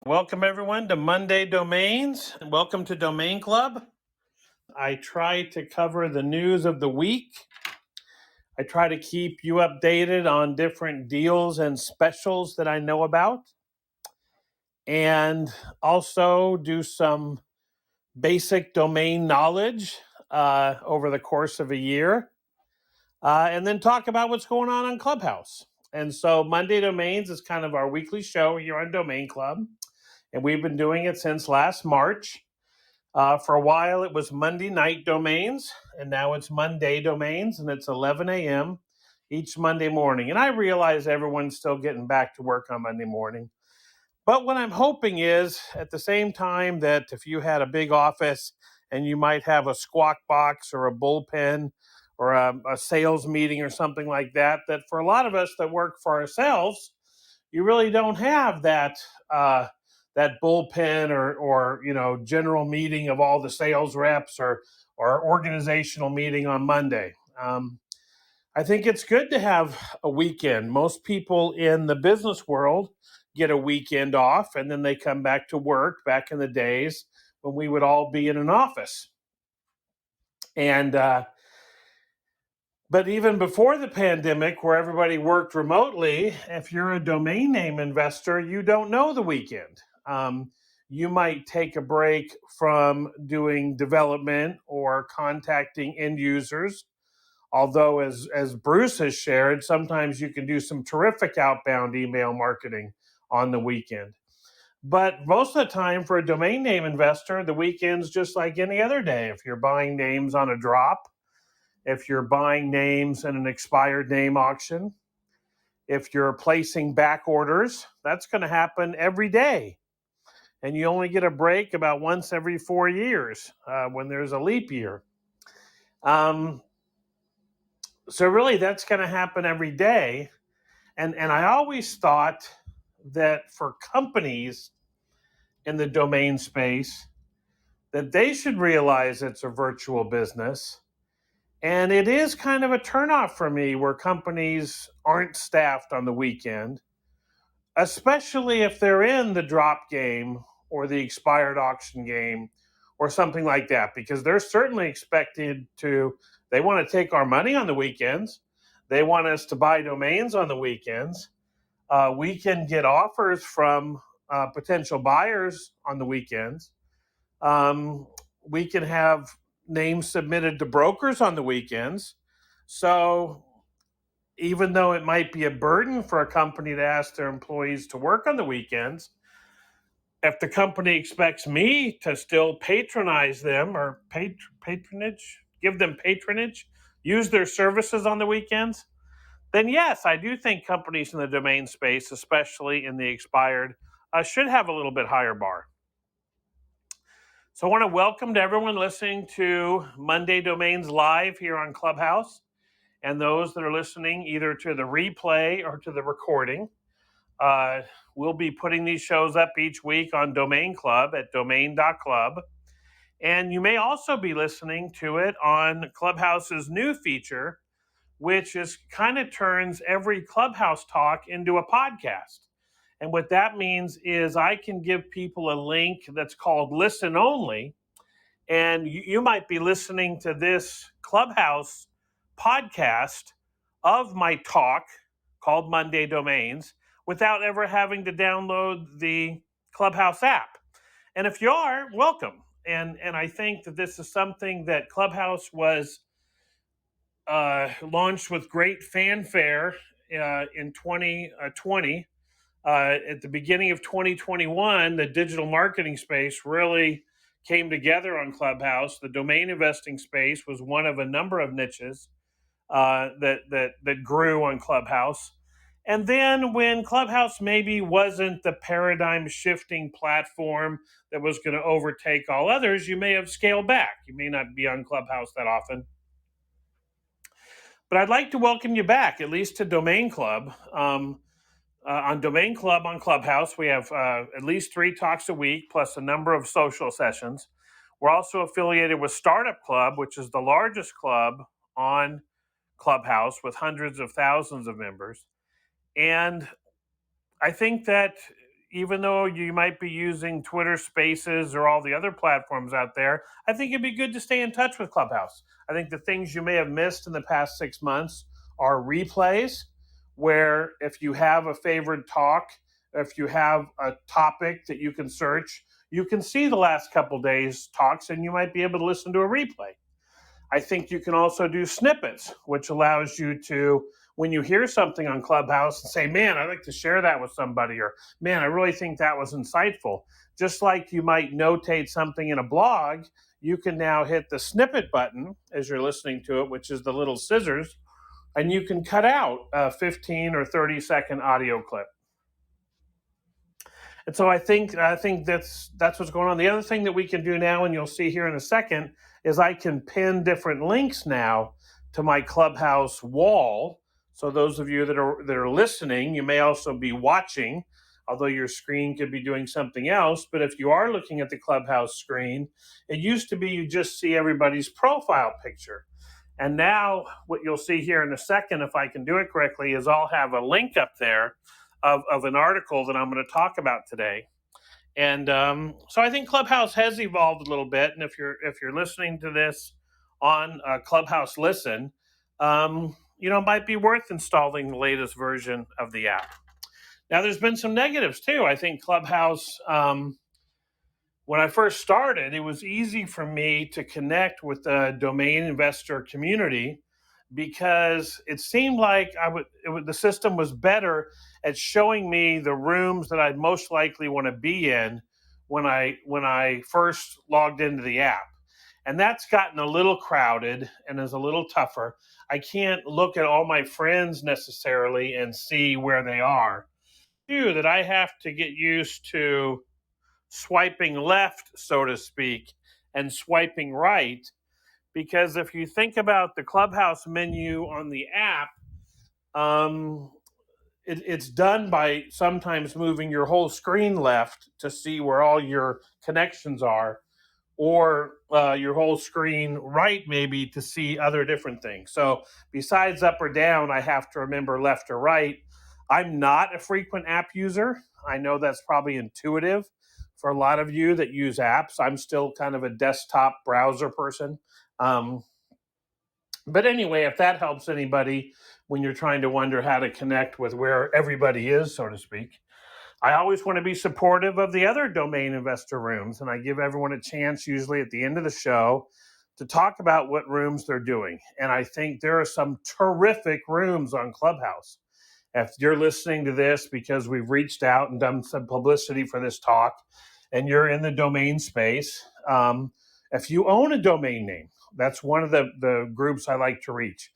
Welcome everyone to Monday Domains and welcome to Domain Club. I try to cover the news of the week. I try to keep you updated on different deals and specials that I know about, and also do some basic domain knowledge over the course of a year, and then talk about what's going on Clubhouse. And so Monday Domains is kind of our weekly show here on Domain Club, and we've been doing it since last March. For a while, it was Monday night domains, and now it's Monday domains, and it's 11 a.m. each Monday morning. And I realize everyone's still getting back to work on Monday morning. But what I'm hoping is, at the same time, that if you had a big office and you might have a squawk box or a bullpen or a sales meeting or something like that, that for a lot of us that work for ourselves, you really don't have that that bullpen or general meeting of all the sales reps or organizational meeting on Monday. I think it's good to have a weekend. Most people in the business world get a weekend off and then they come back to work back in the days when we would all be in an office. And but even before the pandemic, where everybody worked remotely, if you're a domain name investor, you don't know the weekend. You might take a break from doing development or contacting end users. Although, as Bruce has shared, sometimes you can do some terrific outbound email marketing on the weekend. But most of the time, for a domain name investor, the weekend's just like any other day. If you're buying names on a drop, if you're buying names in an expired name auction, if you're placing back orders, that's going to happen every day. And you only get a break about once every 4 years when there's a leap year. So really, that's going to happen every day. And I always thought that for companies in the domain space, that they should realize it's a virtual business. And it is kind of a turnoff for me where companies aren't staffed on the weekend, especially if they're in the drop game or the expired auction game or something like that, because they're certainly expected to, they want to take our money on the weekends. They want us to buy domains on the weekends. We can get offers from potential buyers on the weekends. We can have names submitted to brokers on the weekends. So even though it might be a burden for a company to ask their employees to work on the weekends, if the company expects me to still patronize them or give them patronage, use their services on the weekends, then yes, I do think companies in the domain space, especially in the expired, should have a little bit higher bar. So I want to welcome to everyone listening to Monday Domains Live here on Clubhouse, and those that are listening either to the replay or to the recording. We'll be putting these shows up each week on Domain Club at domain.club. And you may also be listening to it on Clubhouse's new feature, which is kind of turns every Clubhouse talk into a podcast. And what that means is I can give people a link that's called Listen Only. And you might be listening to this Clubhouse podcast of my talk called Monday Domains without ever having to download the Clubhouse app. And if you are, welcome. And I think that this is something that Clubhouse was launched with great fanfare in 2020. At the beginning of 2021, the digital marketing space really came together on Clubhouse. The domain investing space was one of a number of niches that grew on Clubhouse. And then when Clubhouse maybe wasn't the paradigm shifting platform that was going to overtake all others, you may have scaled back. You may not be on Clubhouse that often. But I'd like to welcome you back, at least to Domain Club. On Domain Club on Clubhouse, we have at least 3 talks a week, plus a number of social sessions. We're also affiliated with Startup Club, which is the largest club on Clubhouse with hundreds of thousands of members. And I think that even though you might be using Twitter Spaces or all the other platforms out there, I think it'd be good to stay in touch with Clubhouse. I think the things you may have missed in the past 6 months are replays, where if you have a favorite talk, if you have a topic that you can search, you can see the last couple days' talks and you might be able to listen to a replay. I think you can also do snippets, which allows you to, when you hear something on Clubhouse, and say, man, I'd like to share that with somebody, or man, I really think that was insightful. Just like you might notate something in a blog, you can now hit the snippet button as you're listening to it, which is the little scissors, and you can cut out a 15 or 30-second audio clip. And so I think that's what's going on. The other thing that we can do now, and you'll see here in a second, is I can pin different links now to my Clubhouse wall. So those of you that are listening, you may also be watching, although your screen could be doing something else. But if you are looking at the Clubhouse screen, it used to be you just see everybody's profile picture. And now what you'll see here in a second, if I can do it correctly, is I'll have a link up there of an article that I'm going to talk about today. And so I think Clubhouse has evolved a little bit. And if you're listening to this on Clubhouse Listen, it might be worth installing the latest version of the app. Now, there's been some negatives too. I think Clubhouse, when I first started, it was easy for me to connect with the domain investor community because it seemed like the system was better at showing me the rooms that I'd most likely want to be in when I first logged into the app. And that's gotten a little crowded and is a little tougher. I can't look at all my friends necessarily and see where they are. That I have to get used to swiping left, so to speak, and swiping right. Because if you think about the Clubhouse menu on the app, it's done by sometimes moving your whole screen left to see where all your connections are, or your whole screen right maybe to see other different things. So besides up or down, I have to remember left or right. I'm not a frequent app user. I know that's probably intuitive for a lot of you that use apps. I'm still kind of a desktop browser person. But anyway, if that helps anybody when you're trying to wonder how to connect with where everybody is, so to speak, I always want to be supportive of the other domain investor rooms. And I give everyone a chance, usually at the end of the show, to talk about what rooms they're doing. And I think there are some terrific rooms on Clubhouse. If you're listening to this because we've reached out and done some publicity for this talk, and you're in the domain space, if you own a domain name, that's one of the groups I like to reach.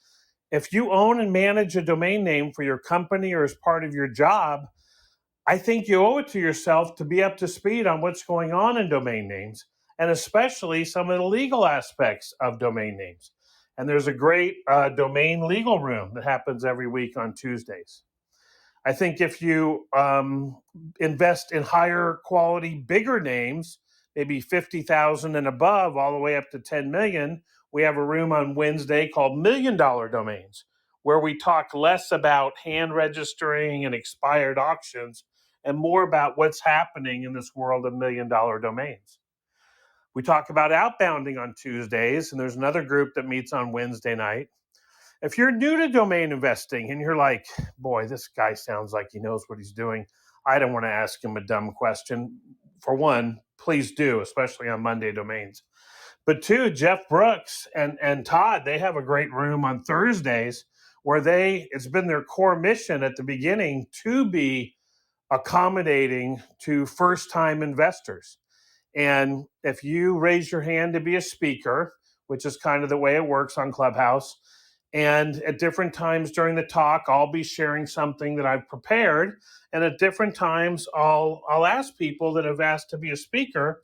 If you own and manage a domain name for your company or as part of your job, I think you owe it to yourself to be up to speed on what's going on in domain names, and especially some of the legal aspects of domain names. And there's a great domain legal room that happens every week on Tuesdays. I think if you invest in higher quality, bigger names, maybe 50,000 and above, all the way up to 10 million, we have a room on Wednesday called $1 Million Domains, where we talk less about hand registering and expired auctions and more about what's happening in this world of $1 million domains. We talk about outbounding on Tuesdays, and there's another group that meets on Wednesday night. If you're new to domain investing and you're like, boy, this guy sounds like he knows what he's doing, I don't want to ask him a dumb question. For one, please do, especially on Monday Domains. But two, Jeff Brooks and Todd, they have a great room on Thursdays where it's been their core mission at the beginning to be accommodating to first-time investors. And if you raise your hand to be a speaker, which is kind of the way it works on Clubhouse, and at different times during the talk, I'll be sharing something that I've prepared. And at different times, I'll ask people that have asked to be a speaker,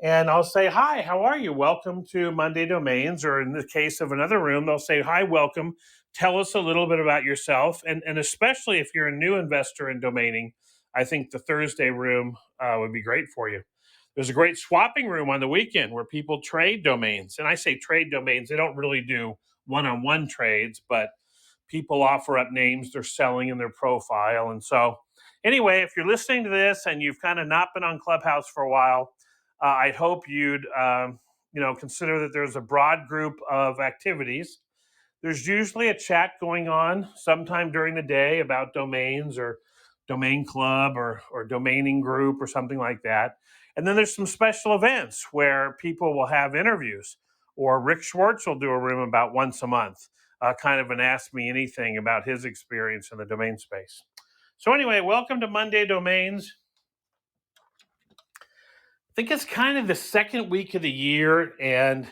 and I'll say, hi, how are you? Welcome to Monday Domains. Or in the case of another room, they'll say, hi, welcome. Tell us a little bit about yourself. And especially if you're a new investor in domaining, I think the Thursday room would be great for you. There's a great swapping room on the weekend where people trade domains. And I say trade domains, they don't really do one-on-one trades, but people offer up names they're selling in their profile. And so Anyway, if you're listening to this and you've kind of not been on Clubhouse for a while, I hope you'd consider that there's a broad group of activities. There's usually a chat going on sometime during the day about domains or domain club or domaining group or something like that. And then there's some special events where people will have interviews, or Rick Schwartz will do a room about once a month, kind of an Ask Me Anything about his experience in the domain space. So anyway, welcome to Monday Domains. I think it's kind of the second week of the year, and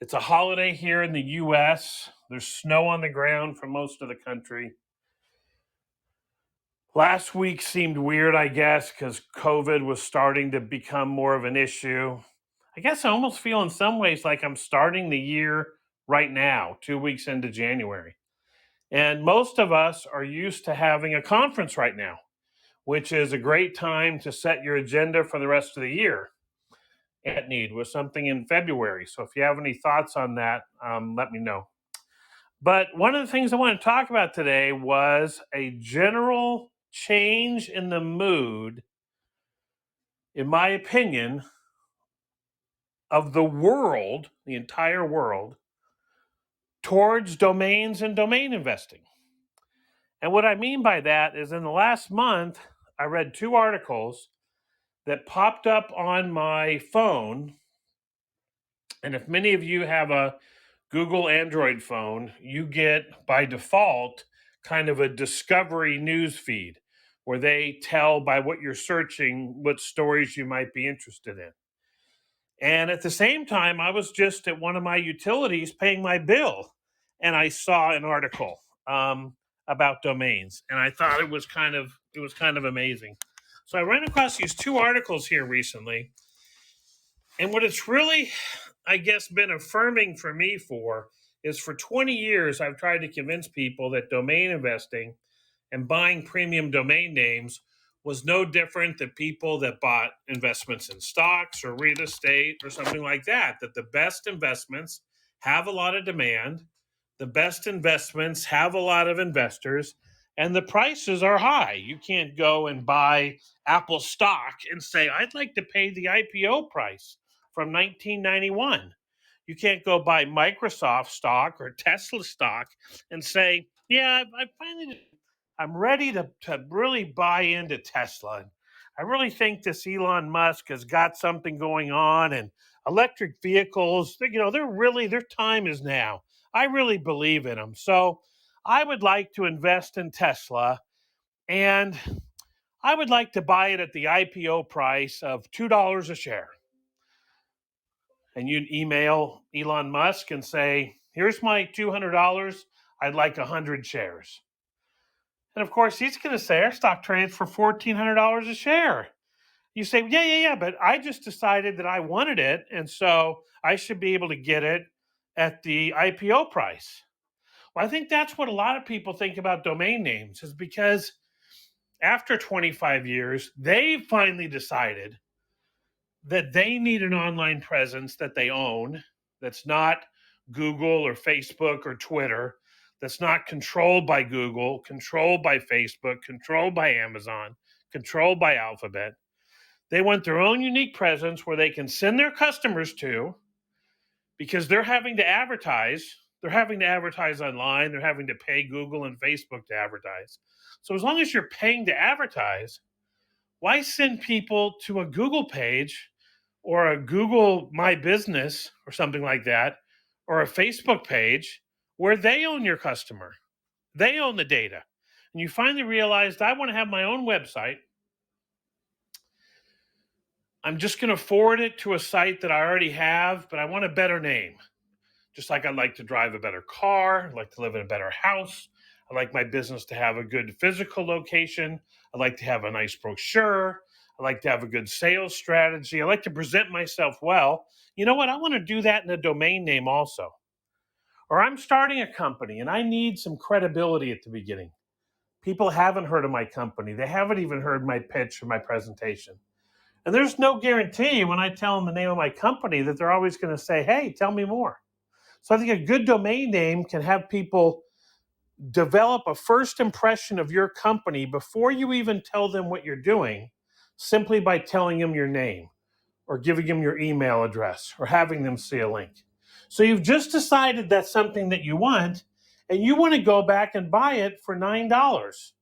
it's a holiday here in the US. There's snow on the ground for most of the country. Last week seemed weird, I guess, because COVID was starting to become more of an issue. I guess I almost feel in some ways like I'm starting the year right now, 2 weeks into January. And most of us are used to having a conference right now, which is a great time to set your agenda for the rest of the year. At need was something in February. So if you have any thoughts on that, let me know. But one of the things I want to talk about today was a general change in the mood, in my opinion, of the world, the entire world, towards domains and domain investing. And what I mean by that is in the last month, I read 2 articles that popped up on my phone. And if many of you have a Google Android phone, you get by default kind of a discovery news feed where they tell by what you're searching what stories you might be interested in. And at the same time, I was just at one of my utilities paying my bill, and I saw an article about domains, and I thought it was kind of amazing. So I ran across these 2 articles here recently, and what it's really, I guess, been affirming for me is for 20 years I've tried to convince people that domain investing and buying premium domain names was no different than people that bought investments in stocks or real estate or something like that, that the best investments have a lot of demand, the best investments have a lot of investors, and the prices are high. You can't go and buy Apple stock and say, I'd like to pay the IPO price from 1991. You can't go buy Microsoft stock or Tesla stock and say, yeah, I'm ready to really buy into Tesla. I really think this Elon Musk has got something going on, and electric vehicles, their time is now. I really believe in them. So I would like to invest in Tesla, and I would like to buy it at the IPO price of $2 a share. And you'd email Elon Musk and say, here's my $200. I'd like 100 shares. And of course, he's going to say our stock trades for $1,400 a share. You say, yeah, but I just decided that I wanted it, and so I should be able to get it at the IPO price. Well, I think that's what a lot of people think about domain names, is because after 25 years, they finally decided that they need an online presence that they own, that's not Google or Facebook or Twitter, that's not controlled by Google, controlled by Facebook, controlled by Amazon, controlled by Alphabet. They want their own unique presence where they can send their customers to, because they're having to advertise. They're having to advertise online. They're having to pay Google and Facebook to advertise. So as long as you're paying to advertise, why send people to a Google page or a Google My Business or something like that, or a Facebook page where they own your customer? They own the data. And you finally realized, I want to have my own website. I'm just going to forward it to a site that I already have, but I want a better name. Just like I'd like to drive a better car, I'd like to live in a better house, I'd like my business to have a good physical location, I'd like to have a nice brochure, I'd like to have a good sales strategy, I like to present myself well. You know what? I want to do that in a domain name also. Or I'm starting a company and I need some credibility at the beginning. People haven't heard of my company. They haven't even heard my pitch or my presentation. And there's no guarantee when I tell them the name of my company that they're always going to say, hey, tell me more. So I think a good domain name can have people develop a first impression of your company before you even tell them what you're doing, simply by telling them your name or giving them your email address or having them see a link. So you've just decided that's something that you want, and you want to go back and buy it for $9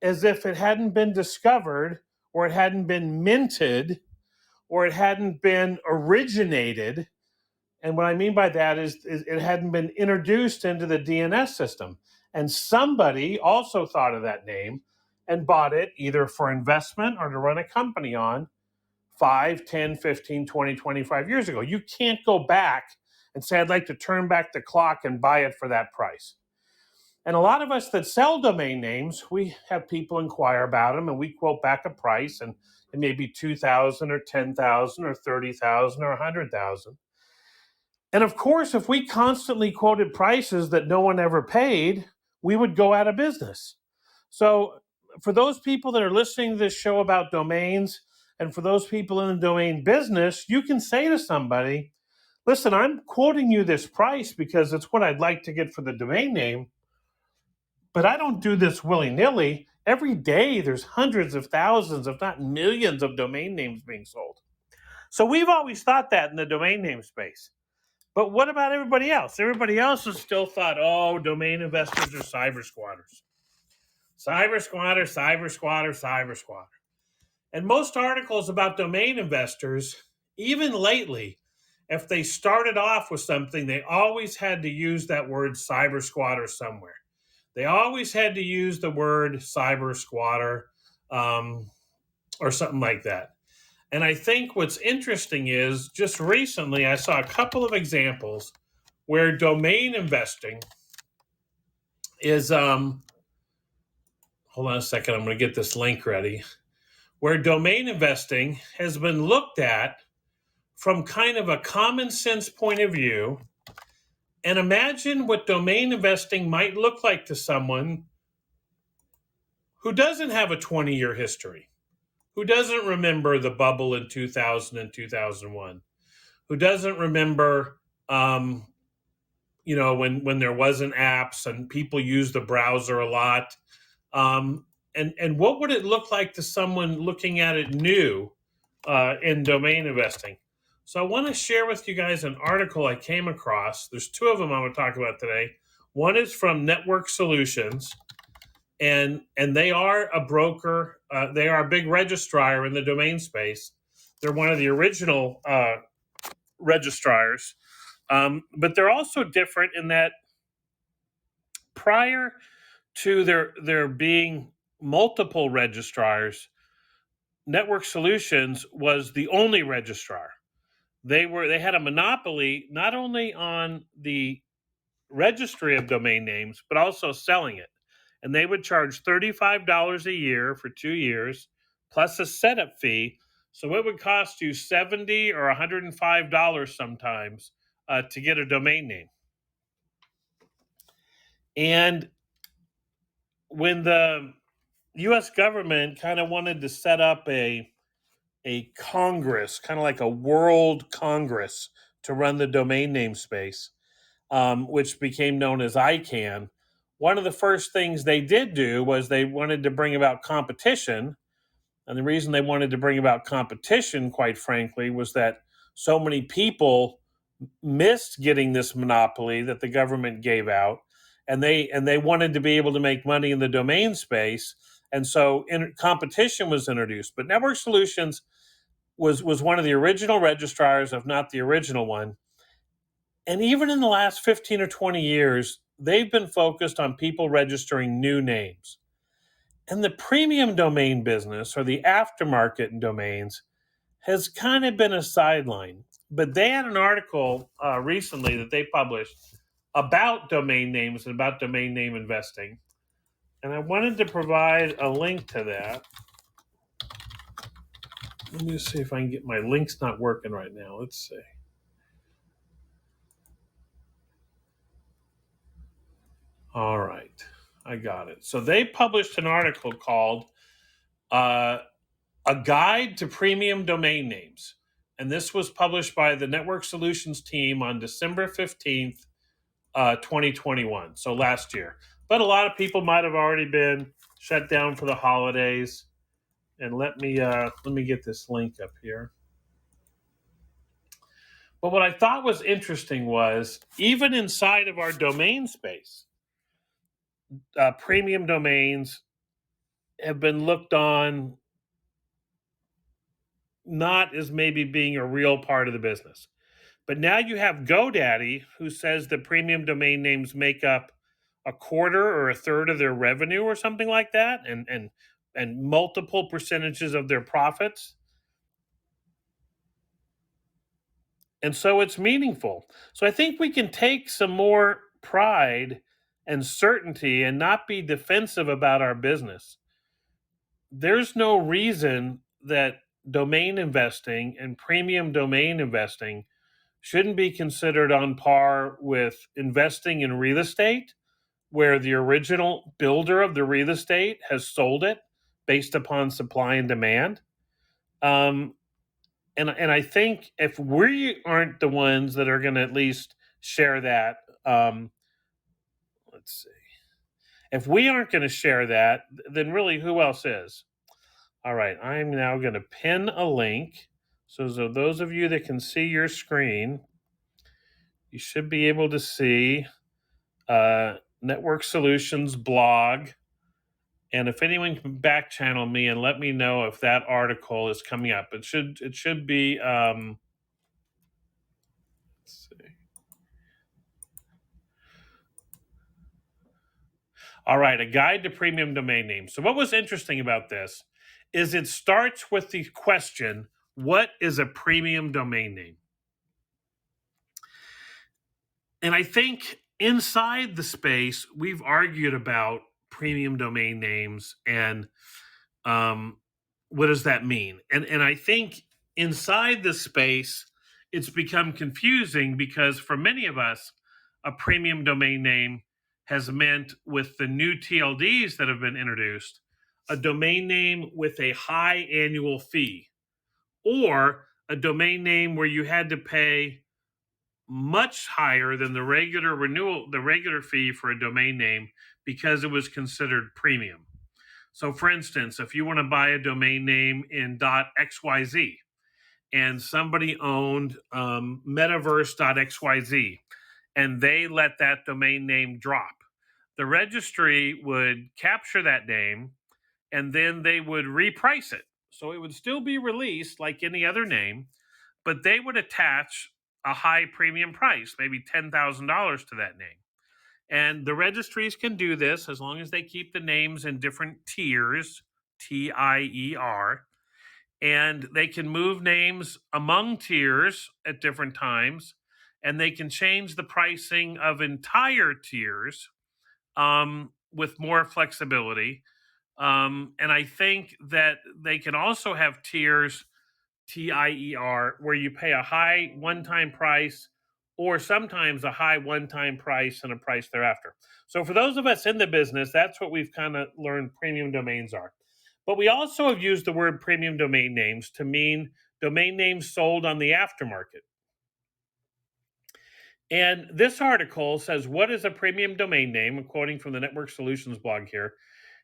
as if it hadn't been discovered, or it hadn't been minted, or it hadn't been originated. And what I mean by that is it hadn't been introduced into the DNS system. And somebody also thought of that name and bought it either for investment or to run a company on 5, 10, 15, 20, 25 years ago. You can't go back and say, I'd like to turn back the clock and buy it for that price. And a lot of us that sell domain names, we have people inquire about them and we quote back a price, and it may be 2,000 or 10,000 or 30,000 or 100,000. And of course, if we constantly quoted prices that no one ever paid, we would go out of business. So for those people that are listening to this show about domains, and for those people in the domain business, you can say to somebody, listen, I'm quoting you this price because it's what I'd like to get for the domain name, but I don't do this willy-nilly. Every day there's hundreds of thousands, if not millions, of domain names being sold. So we've always thought that in the domain name space. But what about everybody else? Everybody else has still thought, oh, domain investors are cyber squatters. Cyber squatter, cyber squatter, cyber squatter. And most articles about domain investors, even lately, if they started off with something, they always had to use that word cyber squatter somewhere. They always had to use the word cyber squatter or something like that. And I think what's interesting is just recently I saw a couple of examples where domain investing is, hold on a second, I'm going to get this link ready, where domain investing has been looked at from kind of a common sense point of view. And imagine what domain investing might look like to someone who doesn't have a 20-year history, who doesn't remember the bubble in 2000 and 2001, who doesn't remember, when there wasn't apps and people used the browser a lot. And what would it look like to someone looking at it new in domain investing? So I want to share with you guys an article I came across. There's two of them I want to talk about today. One is from Network Solutions, and they are a broker. They are a big registrar in the domain space. They're one of the original registrars, but they're also different in that prior to there being multiple registrars, Network Solutions was the only registrar. They had a monopoly not only on the registry of domain names, but also selling it. And they would charge $35 a year for 2 years, plus a setup fee. So it would cost you $70 or $105 sometimes to get a domain name. And when the U.S. government kind of wanted to set up a Congress, kind of like a world Congress to run the domain name space, which became known as ICANN, one of the first things they did do was they wanted to bring about competition. And the reason they wanted to bring about competition, quite frankly, was that so many people missed getting this monopoly that the government gave out, and they wanted to be able to make money in the domain space. And so competition was introduced. But Network Solutions was one of the original registrars, if not the original one. And even in the last 15 or 20 years, they've been focused on people registering new names. And the premium domain business, or the aftermarket in domains, has kind of been a sideline. But they had an article recently that they published about domain names and about domain name investing. And I wanted to provide a link to that. Let me see if I can get my link's not working right now. Let's see. All right, I got it. So they published an article called A Guide to Premium Domain Names. And this was published by the Network Solutions team on December 15th, 2021. So last year. but a lot of people might have already been shut down for the holidays. And let me get this link up here. But what I thought was interesting was even inside of our domain space, premium domains have been looked on not as maybe being a real part of the business. But now you have GoDaddy, who says that premium domain names make up a quarter or a third of their revenue or something like that, and multiple percentages of their profits. And so it's meaningful. So I think we can take some more pride and certainty and not be defensive about our business. There's no reason that domain investing and premium domain investing shouldn't be considered on par with investing in real estate, where the original builder of the real estate has sold it based upon supply and demand. And I think if we aren't the ones that are going to at least share that, let's see. If we aren't going to share that, then really who else is? All right, I'm now going to pin a link. So those of you that can see your screen, you should be able to see Network Solutions blog. And if anyone can back channel me and let me know if that article is coming up, it should be. Let's see. All right, a guide to premium domain names. So what was interesting about this is it starts with the question, what is a premium domain name? And I think inside the space, we've argued about premium domain names and what does that mean? And I think inside the space, it's become confusing because for many of us, a premium domain name has meant, with the new TLDs that have been introduced, a domain name with a high annual fee, or a domain name where you had to pay much higher than the regular fee for a domain name because it was considered premium. So for instance, if you want to buy a domain name in .xyz and somebody owned metaverse.xyz and they let that domain name drop, the registry would capture that name and then they would reprice it. So it would still be released like any other name, but they would attach a high premium price, maybe $10,000 to that name. And the registries can do this as long as they keep the names in different tiers, TIER, and they can move names among tiers at different times, and they can change the pricing of entire tiers with more flexibility. And I think that they can also have tiers, TIER, where you pay a high one-time price or sometimes a high one-time price and a price thereafter. So for those of us in the business, that's what we've kind of learned premium domains are. But we also have used the word premium domain names to mean domain names sold on the aftermarket. And this article says, what is a premium domain name? I'm quoting from the Network Solutions blog here.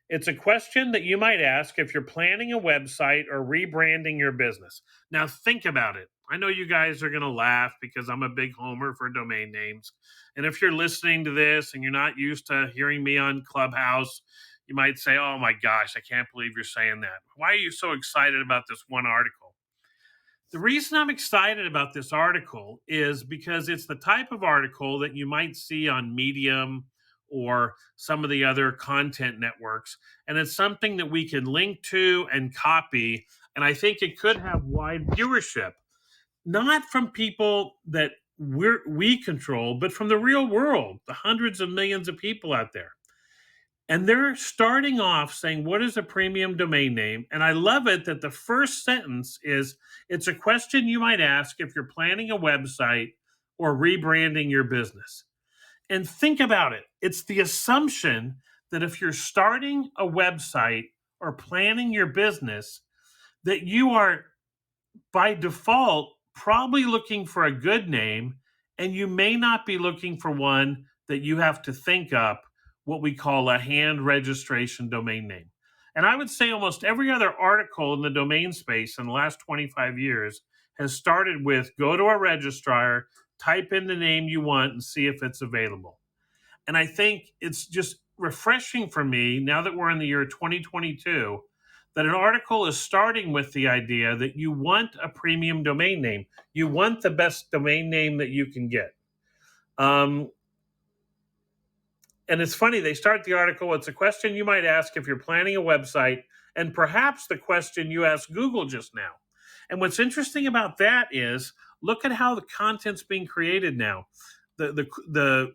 It's a question that you might ask if you're planning a website or rebranding your business. Now, think about it. I know you guys are going to laugh because I'm a big homer for domain names. And if you're listening to this and you're not used to hearing me on Clubhouse, you might say, oh my gosh, I can't believe you're saying that. Why are you so excited about this one article? The reason I'm excited about this article is because it's the type of article that you might see on Medium or some of the other content networks. And it's something that we can link to and copy. And I think it could have wide viewership, not from people that we control, but from the real world, the hundreds of millions of people out there. And they're starting off saying, what is a premium domain name? And I love it that the first sentence is, it's a question you might ask if you're planning a website or rebranding your business. And think about it. It's the assumption that if you're starting a website or planning your business, that you are by default probably looking for a good name, and you may not be looking for one that you have to think up what we call a hand registration domain name. And I would say almost every other article in the domain space in the last 25 years has started with go to a registrar, type in the name you want, and see if it's available. And I think it's just refreshing for me now that we're in the year 2022 that an article is starting with the idea that you want a premium domain name. You want the best domain name that you can get. And it's funny, they start the article, it's a question you might ask if you're planning a website, and perhaps the question you asked Google just now. And what's interesting about that is, look at how the content's being created now. The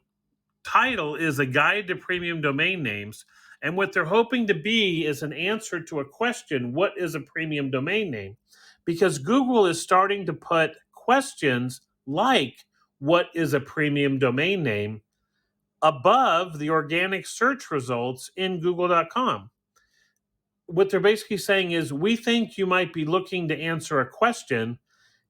title is a guide to premium domain names. And what they're hoping to be is an answer to a question, what is a premium domain name? Because Google is starting to put questions like, what is a premium domain name, above the organic search results in google.com. What they're basically saying is, we think you might be looking to answer a question,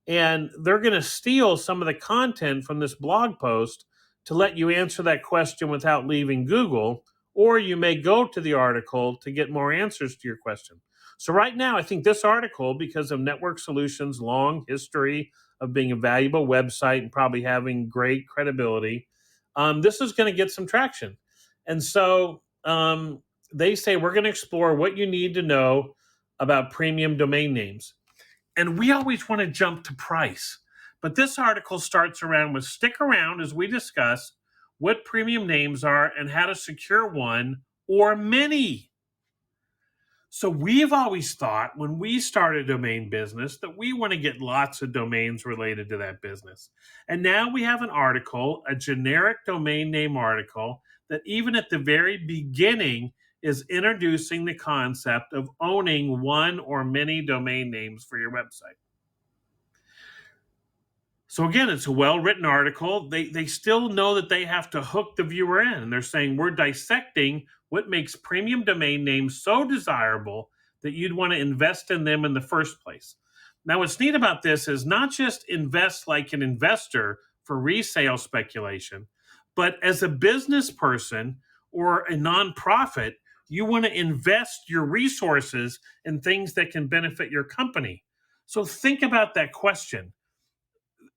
and they're going to steal some of the content from this blog post to let you answer that question without leaving Google, or you may go to the article to get more answers to your question. So right now, I think this article, because of Network Solutions' long history of being a valuable website and probably having great credibility, this is going to get some traction. And so they say, we're going to explore what you need to know about premium domain names. And we always want to jump to price. But this article starts around with, stick around as we discuss what premium names are and how to secure one or many. So we've always thought when we start a domain business that we want to get lots of domains related to that business. And now we have an article, a generic domain name article, that even at the very beginning is introducing the concept of owning one or many domain names for your website. So again, it's a well-written article. They still know that they have to hook the viewer in. And they're saying, we're dissecting what makes premium domain names so desirable that you'd want to invest in them in the first place. Now, what's neat about this is not just invest like an investor for resale speculation, but as a business person or a nonprofit, you want to invest your resources in things that can benefit your company. So think about that question.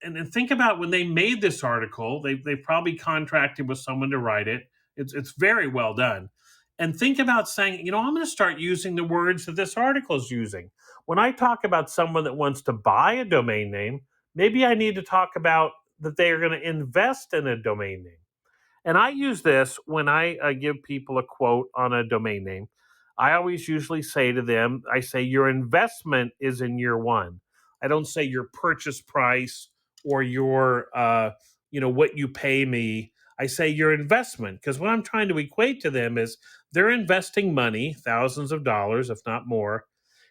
And think about when they made this article, they probably contracted with someone to write it. It's very well done. And think about saying, I'm going to start using the words that this article is using. When I talk about someone that wants to buy a domain name, maybe I need to talk about that they are going to invest in a domain name. And I use this when I give people a quote on a domain name. I always usually say to them, I say, your investment is in year one. I don't say your purchase price or your, what you pay me. I say your investment, because what I'm trying to equate to them is they're investing money, thousands of dollars, if not more,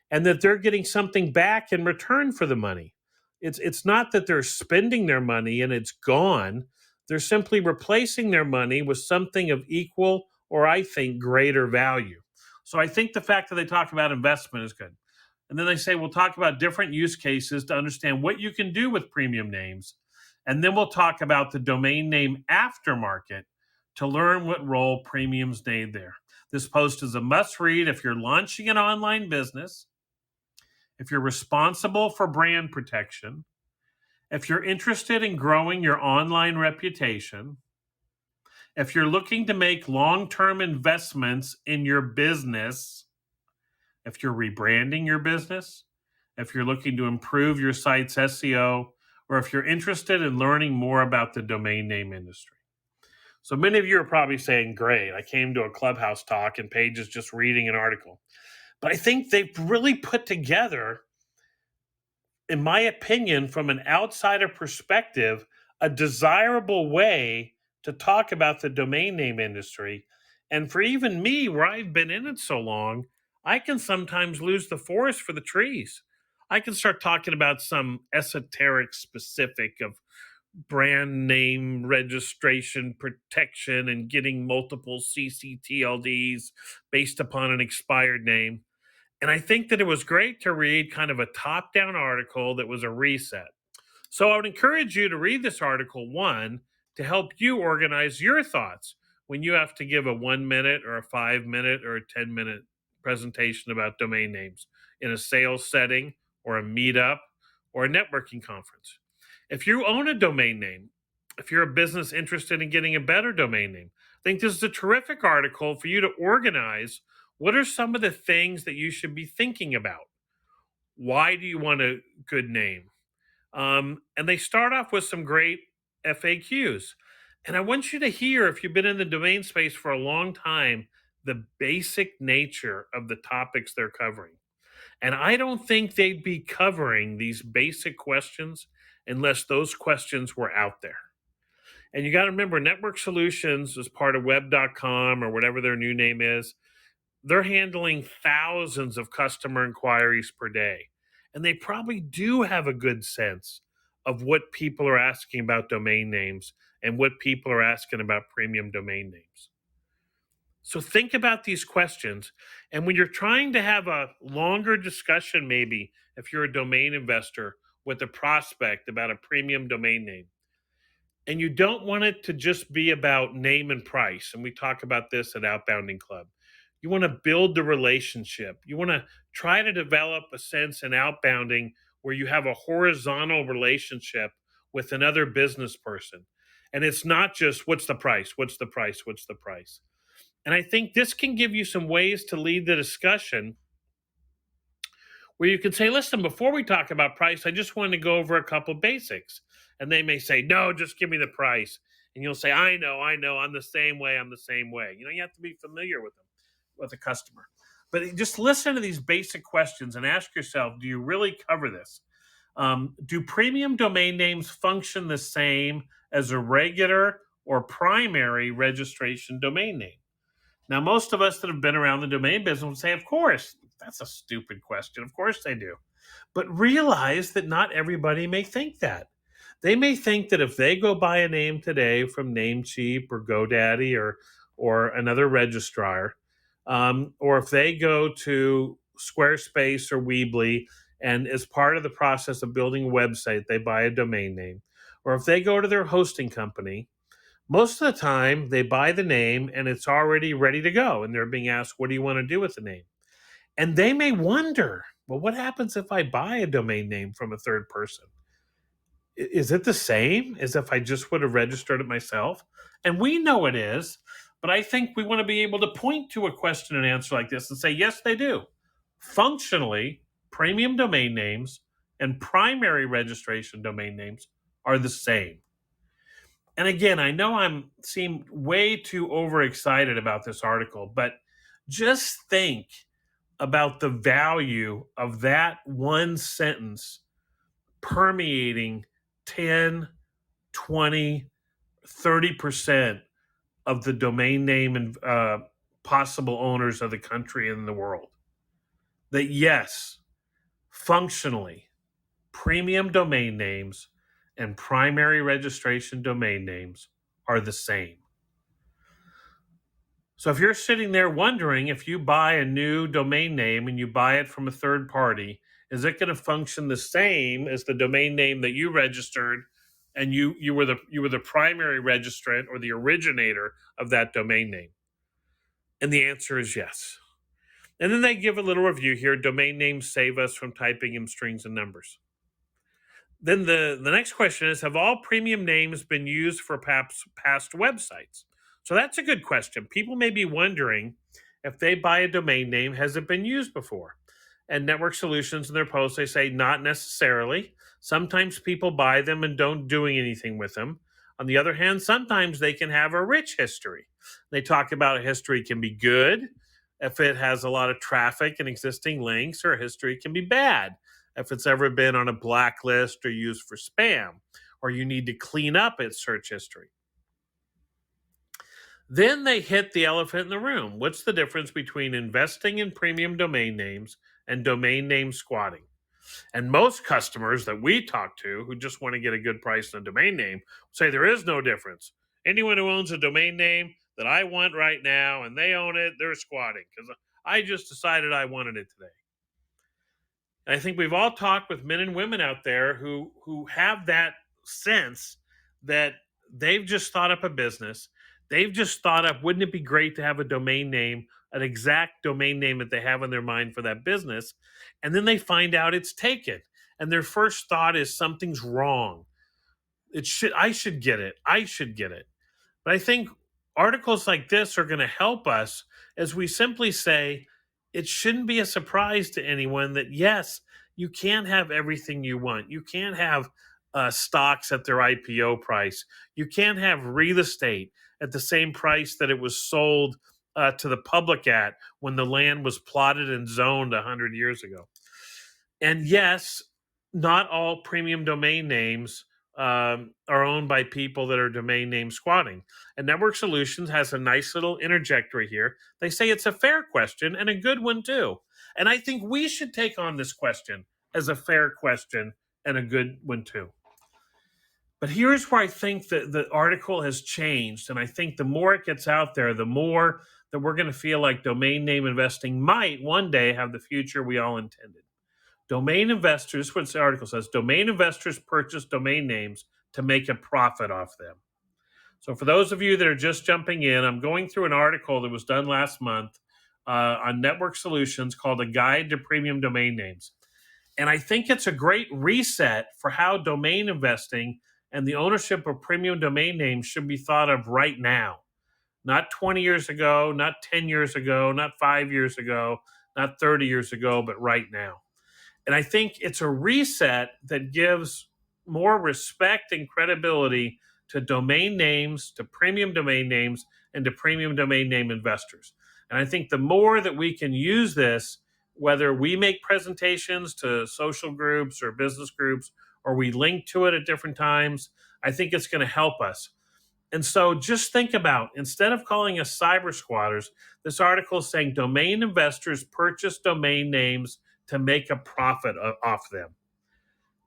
and that they're getting something back in return for the money. It's not that they're spending their money and it's gone. They're simply replacing their money with something of equal or, I think, greater value. So I think the fact that they talk about investment is good. And then they say, we'll talk about different use cases to understand what you can do with premium names. And then we'll talk about the domain name aftermarket to learn what role premiums played there. This post is a must read if you're launching an online business, if you're responsible for brand protection, if you're interested in growing your online reputation, if you're looking to make long-term investments in your business, if you're rebranding your business, if you're looking to improve your site's SEO, or if you're interested in learning more about the domain name industry. So many of you are probably saying, great, I came to a Clubhouse talk and Paige is just reading an article. But I think they've really put together, in my opinion, from an outsider perspective, a desirable way to talk about the domain name industry. And for even me, where I've been in it so long, I can sometimes lose the forest for the trees. I can start talking about some esoteric specific of brand name registration protection and getting multiple CCTLDs based upon an expired name. And I think that it was great to read kind of a top-down article that was a reset. So I would encourage you to read this article, one, to help you organize your thoughts. when you have to give a 1 minute or a 5 minute or a 10 minute presentation about domain names in a sales setting or a meetup or a networking conference. If you own a domain name, if you're a business interested in getting a better domain name, I think this is a terrific article for you to organize. What are some of the things that you should be thinking about? Why do you want a good name? And they start off with some great FAQs. And I want you to hear, if you've been in the domain space for a long time, the basic nature of the topics they're covering. And I don't think they'd be covering these basic questions unless those questions were out there. And you got to remember, Network Solutions is part of web.com or whatever their new name is. They're handling thousands of customer inquiries per day. And they probably do have a good sense of what people are asking about domain names and what people are asking about premium domain names. So think about these questions. And when you're trying to have a longer discussion, maybe if you're a domain investor with a prospect about a premium domain name, and you don't want it to just be about name and price. And we talk about this at Outbounding Club. You want to build the relationship. You want to try to develop a sense in outbounding where you have a horizontal relationship with another business person. And it's not just what's the price, what's the price, what's the price. And I think this can give you some ways to lead the discussion where you can say, listen, before we talk about price, I just want to go over a couple basics. And they may say, no, just give me the price. And you'll say, I know, I'm the same way. You have to be familiar with them, with the customer. But just listen to these basic questions and ask yourself, do you really cover this? Do premium domain names function the same as a regular or primary registration domain name? Now, most of us that have been around the domain business would say, of course. That's a stupid question. Of course they do. But realize that not everybody may think that. They may think that if they go buy a name today from Namecheap or GoDaddy or another registrar, or if they go to Squarespace or Weebly and as part of the process of building a website, they buy a domain name, or if they go to their hosting company, most of the time they buy the name and it's already ready to go. And they're being asked, what do you want to do with the name? And they may wonder, well, what happens if I buy a domain name from a third person? Is it the same as if I just would have registered it myself? And we know it is, but I think we want to be able to point to a question and answer like this and say, yes, they do. Functionally, premium domain names and primary registration domain names are the same. And again, I know I'm seem way too overexcited about this article, but just think about the value of that one sentence permeating 10, 20, 30% of the domain name and possible owners of the country and the world. That yes, functionally, premium domain names and primary registration domain names are the same. So if you're sitting there wondering if you buy a new domain name and you buy it from a third party, is it going to function the same as the domain name that you registered and you were the primary registrant or the originator of that domain name? And the answer is yes. And then they give a little review here. Domain names save us from typing in strings and numbers. Then the next question is, have all premium names been used for perhaps past websites? So that's a good question. People may be wondering if they buy a domain name, has it been used before? And Network Solutions in their post, they say not necessarily. Sometimes people buy them and don't doing anything with them. On the other hand, sometimes they can have a rich history. They talk about a history can be good if it has a lot of traffic and existing links, or a history can be bad if it's ever been on a blacklist or used for spam, or you need to clean up its search history. Then they hit the elephant in the room. What's the difference between investing in premium domain names and domain name squatting? And most customers that we talk to who just want to get a good price on a domain name say there is no difference. Anyone who owns a domain name that I want right now and they own it, they're squatting because I just decided I wanted it today. And I think we've all talked with men and women out there who have that sense that they've just thought up a business. They've just thought up, wouldn't it be great to have a domain name, an exact domain name that they have in their mind for that business? And then they find out it's taken. And their first thought is something's wrong. I should get it. I should get it. But I think articles like this are going to help us as we simply say it shouldn't be a surprise to anyone that, yes, you can't have everything you want. You can't have stocks at their IPO price. You can't have real estate at the same price that it was sold to the public at when the land was plotted and zoned 100 years ago. And yes, not all premium domain names are owned by people that are domain name squatting. And Network Solutions has a nice little interjectory here. They say it's a fair question and a good one too. And I think we should take on this question as a fair question and a good one too. But here's where I think that the article has changed. And I think the more it gets out there, the more that we're going to feel like domain name investing might one day have the future we all intended. Domain investors, what the article says, domain investors purchase domain names to make a profit off them. So for those of you that are just jumping in, I'm going through an article that was done last month on Network Solutions called A Guide to Premium Domain Names. And I think it's a great reset for how domain investing and the ownership of premium domain names should be thought of right now. Not 20 years ago, not 10 years ago, not 5 years ago, not 30 years ago, but right now. And I think it's a reset that gives more respect and credibility to domain names, to premium domain names, and to premium domain name investors. And I think the more that we can use this, whether we make presentations to social groups or business groups, or we link to it at different times, I think it's going to help us. And so just think about, instead of calling us cyber squatters, this article is saying domain investors purchase domain names to make a profit off them.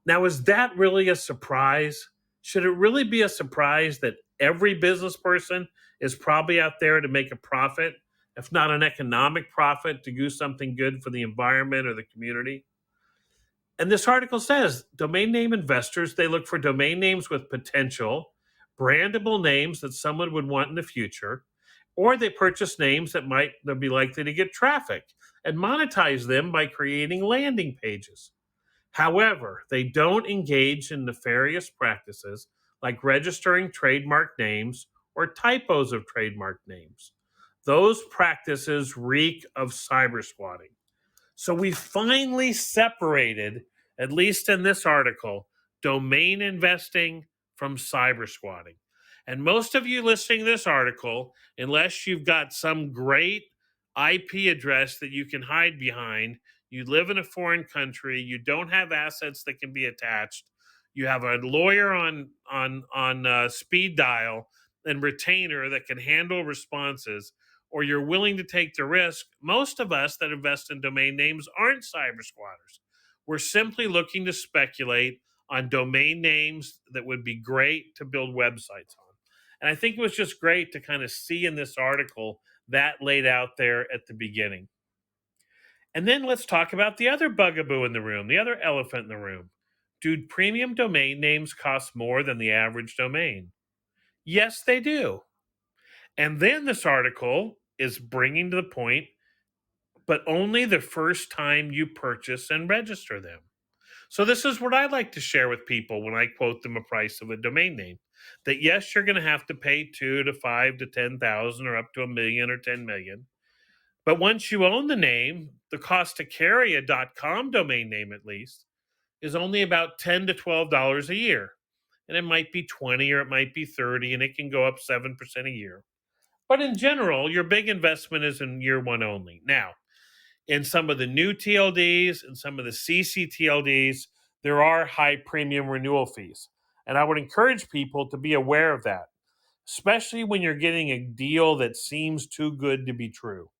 Now, is that really a surprise? Should it really be a surprise that every business person is probably out there to make a profit, if not an economic profit, to do something good for the environment or the community? And this article says domain name investors, they look for domain names with potential, brandable names that someone would want in the future, or they purchase names that might be likely to get traffic and monetize them by creating landing pages. However, they don't engage in nefarious practices like registering trademark names or typos of trademark names. Those practices reek of cyber squatting. So we finally separated, at least in this article, domain investing from cyber squatting. And most of you listening to this article, unless you've got some great IP address that you can hide behind, you live in a foreign country, you don't have assets that can be attached, you have a lawyer on speed dial and retainer that can handle responses, or you're willing to take the risk, most of us that invest in domain names aren't cyber squatters. We're simply looking to speculate on domain names that would be great to build websites on. And I think it was just great to kind of see in this article that laid out there at the beginning. And then let's talk about the other bugaboo in the room, the other elephant in the room. Do premium domain names cost more than the average domain? Yes, they do. And then this article is bringing to the point, but only the first time you purchase and register them. So this is what I like to share with people when I quote them a price of a domain name. That yes, you're going to have to pay 2 to 5 to 10,000 or up to 1 million or 10 million. But once you own the name, the cost to carry a .com domain name at least is only about $10 to $12 a year. And it might be 20 or it might be 30 and it can go up 7% a year. But in general, your big investment is in year one only. Now, in some of the new TLDs and some of the CC TLDs, there are high premium renewal fees. And I would encourage people to be aware of that, especially when you're getting a deal that seems too good to be true.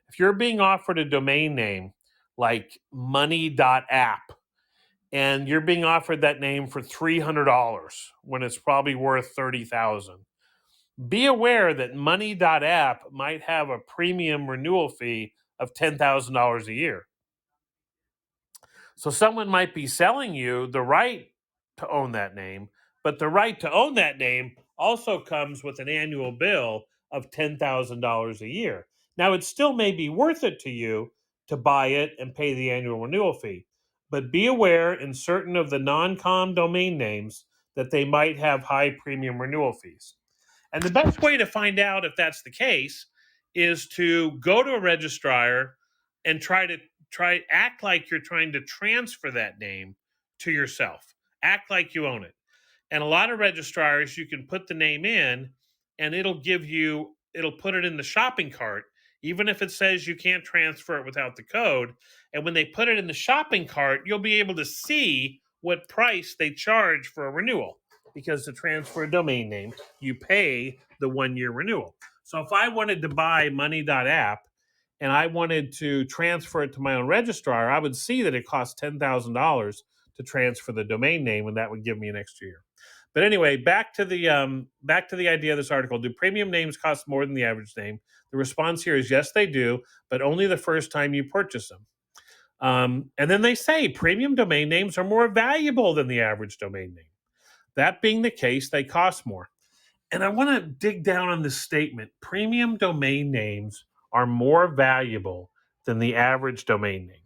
If you're being offered a domain name like money.app and you're being offered that name for $300 when it's probably worth $30,000, be aware that money.app might have a premium renewal fee of $10,000 a year. So someone might be selling you the right to own that name, but the right to own that name also comes with an annual bill of $10,000 a year. Now, it still may be worth it to you to buy it and pay the annual renewal fee, but be aware in certain of the non-com domain names that they might have high premium renewal fees. And the best way to find out if that's the case is to go to a registrar and act like you're trying to transfer that name to yourself. Act like you own it. And a lot of registrars, you can put the name in and it'll put it in the shopping cart, even if it says you can't transfer it without the code. And when they put it in the shopping cart, you'll be able to see what price they charge for a renewal, because to transfer a domain name, you pay the 1-year renewal. So if I wanted to buy money.app and I wanted to transfer it to my own registrar, I would see that it costs $10,000 to transfer the domain name, and that would give me an extra year. But anyway, back to the idea of this article. Do premium names cost more than the average name? The response here is yes, they do, but only the first time you purchase them. And then they say premium domain names are more valuable than the average domain name. That being the case, they cost more. And I want to dig down on this statement. Premium domain names are more valuable than the average domain name.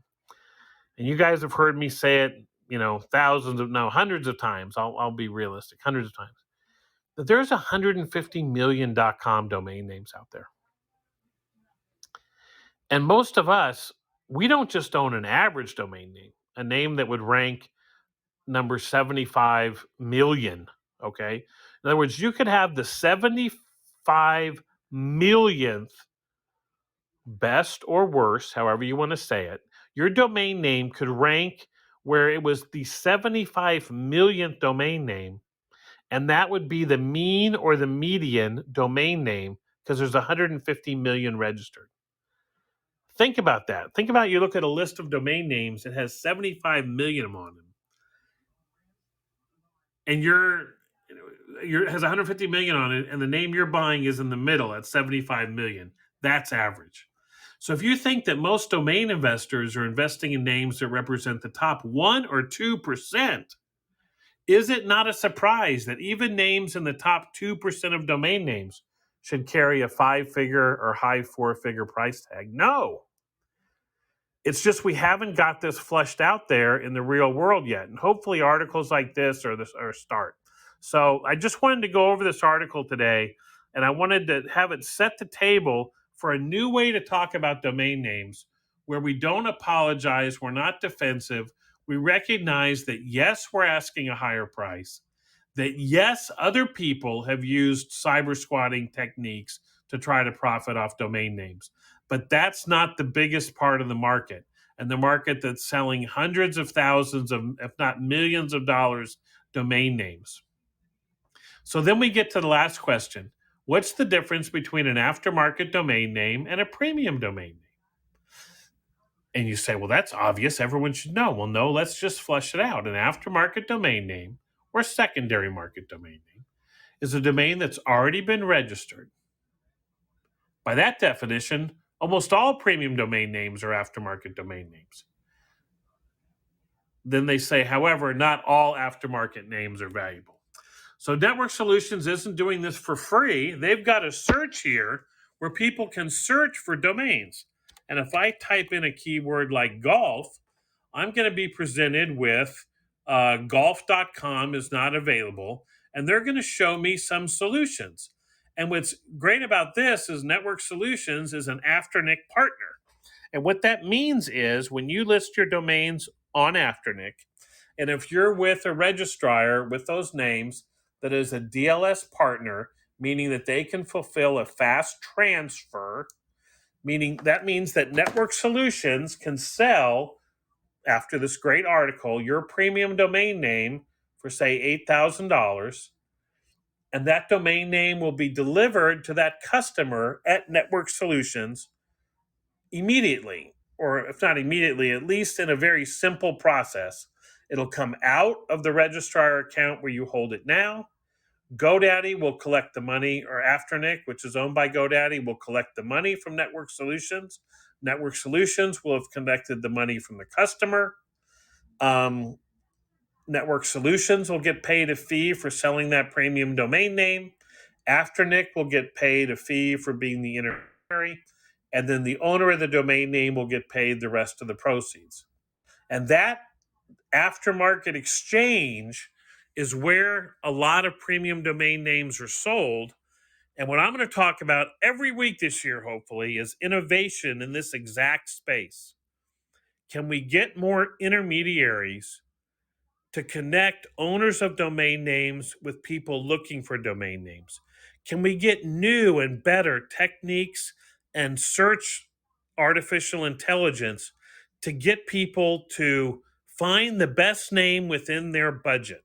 And you guys have heard me say it, hundreds of times. I'll be realistic, hundreds of times. That there's 150 million .com domain names out there. And most of us, we don't just own an average domain name, a name that would rank number 75 million, okay? In other words, you could have the 75 millionth, best or worst, however you want to say it. Your domain name could rank where it was the 75 millionth domain name, and that would be the mean or the median domain name because there's 150 million registered. Think about that. Think about you look at a list of domain names that has 75 million on them, and has 150 million on it, and the name you're buying is in the middle at 75 million. That's average. So if you think that most domain investors are investing in names that represent the top 1 or 2%, is it not a surprise that even names in the top 2% of domain names should carry a 5-figure or high 4-figure price tag? No. It's just we haven't got this flushed out there in the real world yet. And hopefully articles like this are a start. So I just wanted to go over this article today, and I wanted to have it set the table for a new way to talk about domain names where we don't apologize, we're not defensive. We recognize that, yes, we're asking a higher price, that, yes, other people have used cyber squatting techniques to try to profit off domain names. But that's not the biggest part of the market, and the market that's selling hundreds of thousands of, if not millions of dollars, domain names. So then we get to the last question. What's the difference between an aftermarket domain name and a premium domain name? And you say, well, that's obvious. Everyone should know. Well, no, let's just flesh it out. An aftermarket domain name or secondary market domain name is a domain that's already been registered. By that definition, almost all premium domain names are aftermarket domain names. Then they say, however, not all aftermarket names are valuable. So Network Solutions isn't doing this for free. They've got a search here where people can search for domains. And if I type in a keyword like golf, I'm going to be presented with golf.com is not available. And they're going to show me some solutions. And what's great about this is Network Solutions is an Afternic partner. And what that means is when you list your domains on Afternic, and if you're with a registrar with those names that is a DLS partner, meaning that they can fulfill a fast transfer, meaning that means that Network Solutions can sell, after this great article, your premium domain name for, say, $8,000, and that domain name will be delivered to that customer at Network Solutions immediately, or if not immediately, at least in a very simple process. It'll come out of the registrar account where you hold it now. GoDaddy will collect the money, or Afternic, which is owned by GoDaddy, will collect the money from Network Solutions. Network Solutions will have collected the money from the customer. Network Solutions will get paid a fee for selling that premium domain name. After Nick will get paid a fee for being the intermediary, and then the owner of the domain name will get paid the rest of the proceeds. And that aftermarket exchange is where a lot of premium domain names are sold. And what I'm going to talk about every week this year, hopefully, is innovation in this exact space. Can we get more intermediaries to connect owners of domain names with people looking for domain names? Can we get new and better techniques and search artificial intelligence to get people to find the best name within their budget?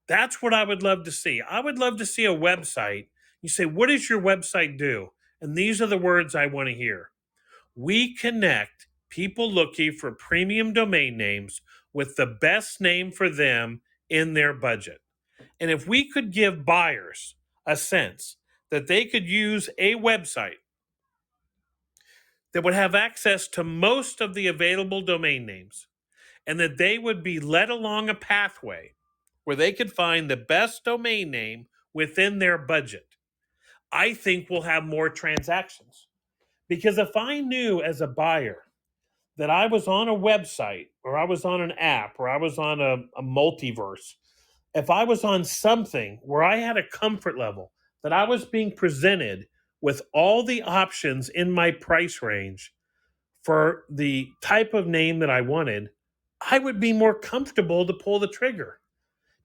That's what I would love to see. I would love to see a website. You say, what does your website do? And these are the words I want to hear. We connect people looking for premium domain names with the best name for them in their budget. And if we could give buyers a sense that they could use a website that would have access to most of the available domain names, and that they would be led along a pathway where they could find the best domain name within their budget, I think we'll have more transactions. Because if I knew as a buyer that I was on a website or I was on an app or I was on a multiverse, if I was on something where I had a comfort level that I was being presented with all the options in my price range for the type of name that I wanted, I would be more comfortable to pull the trigger,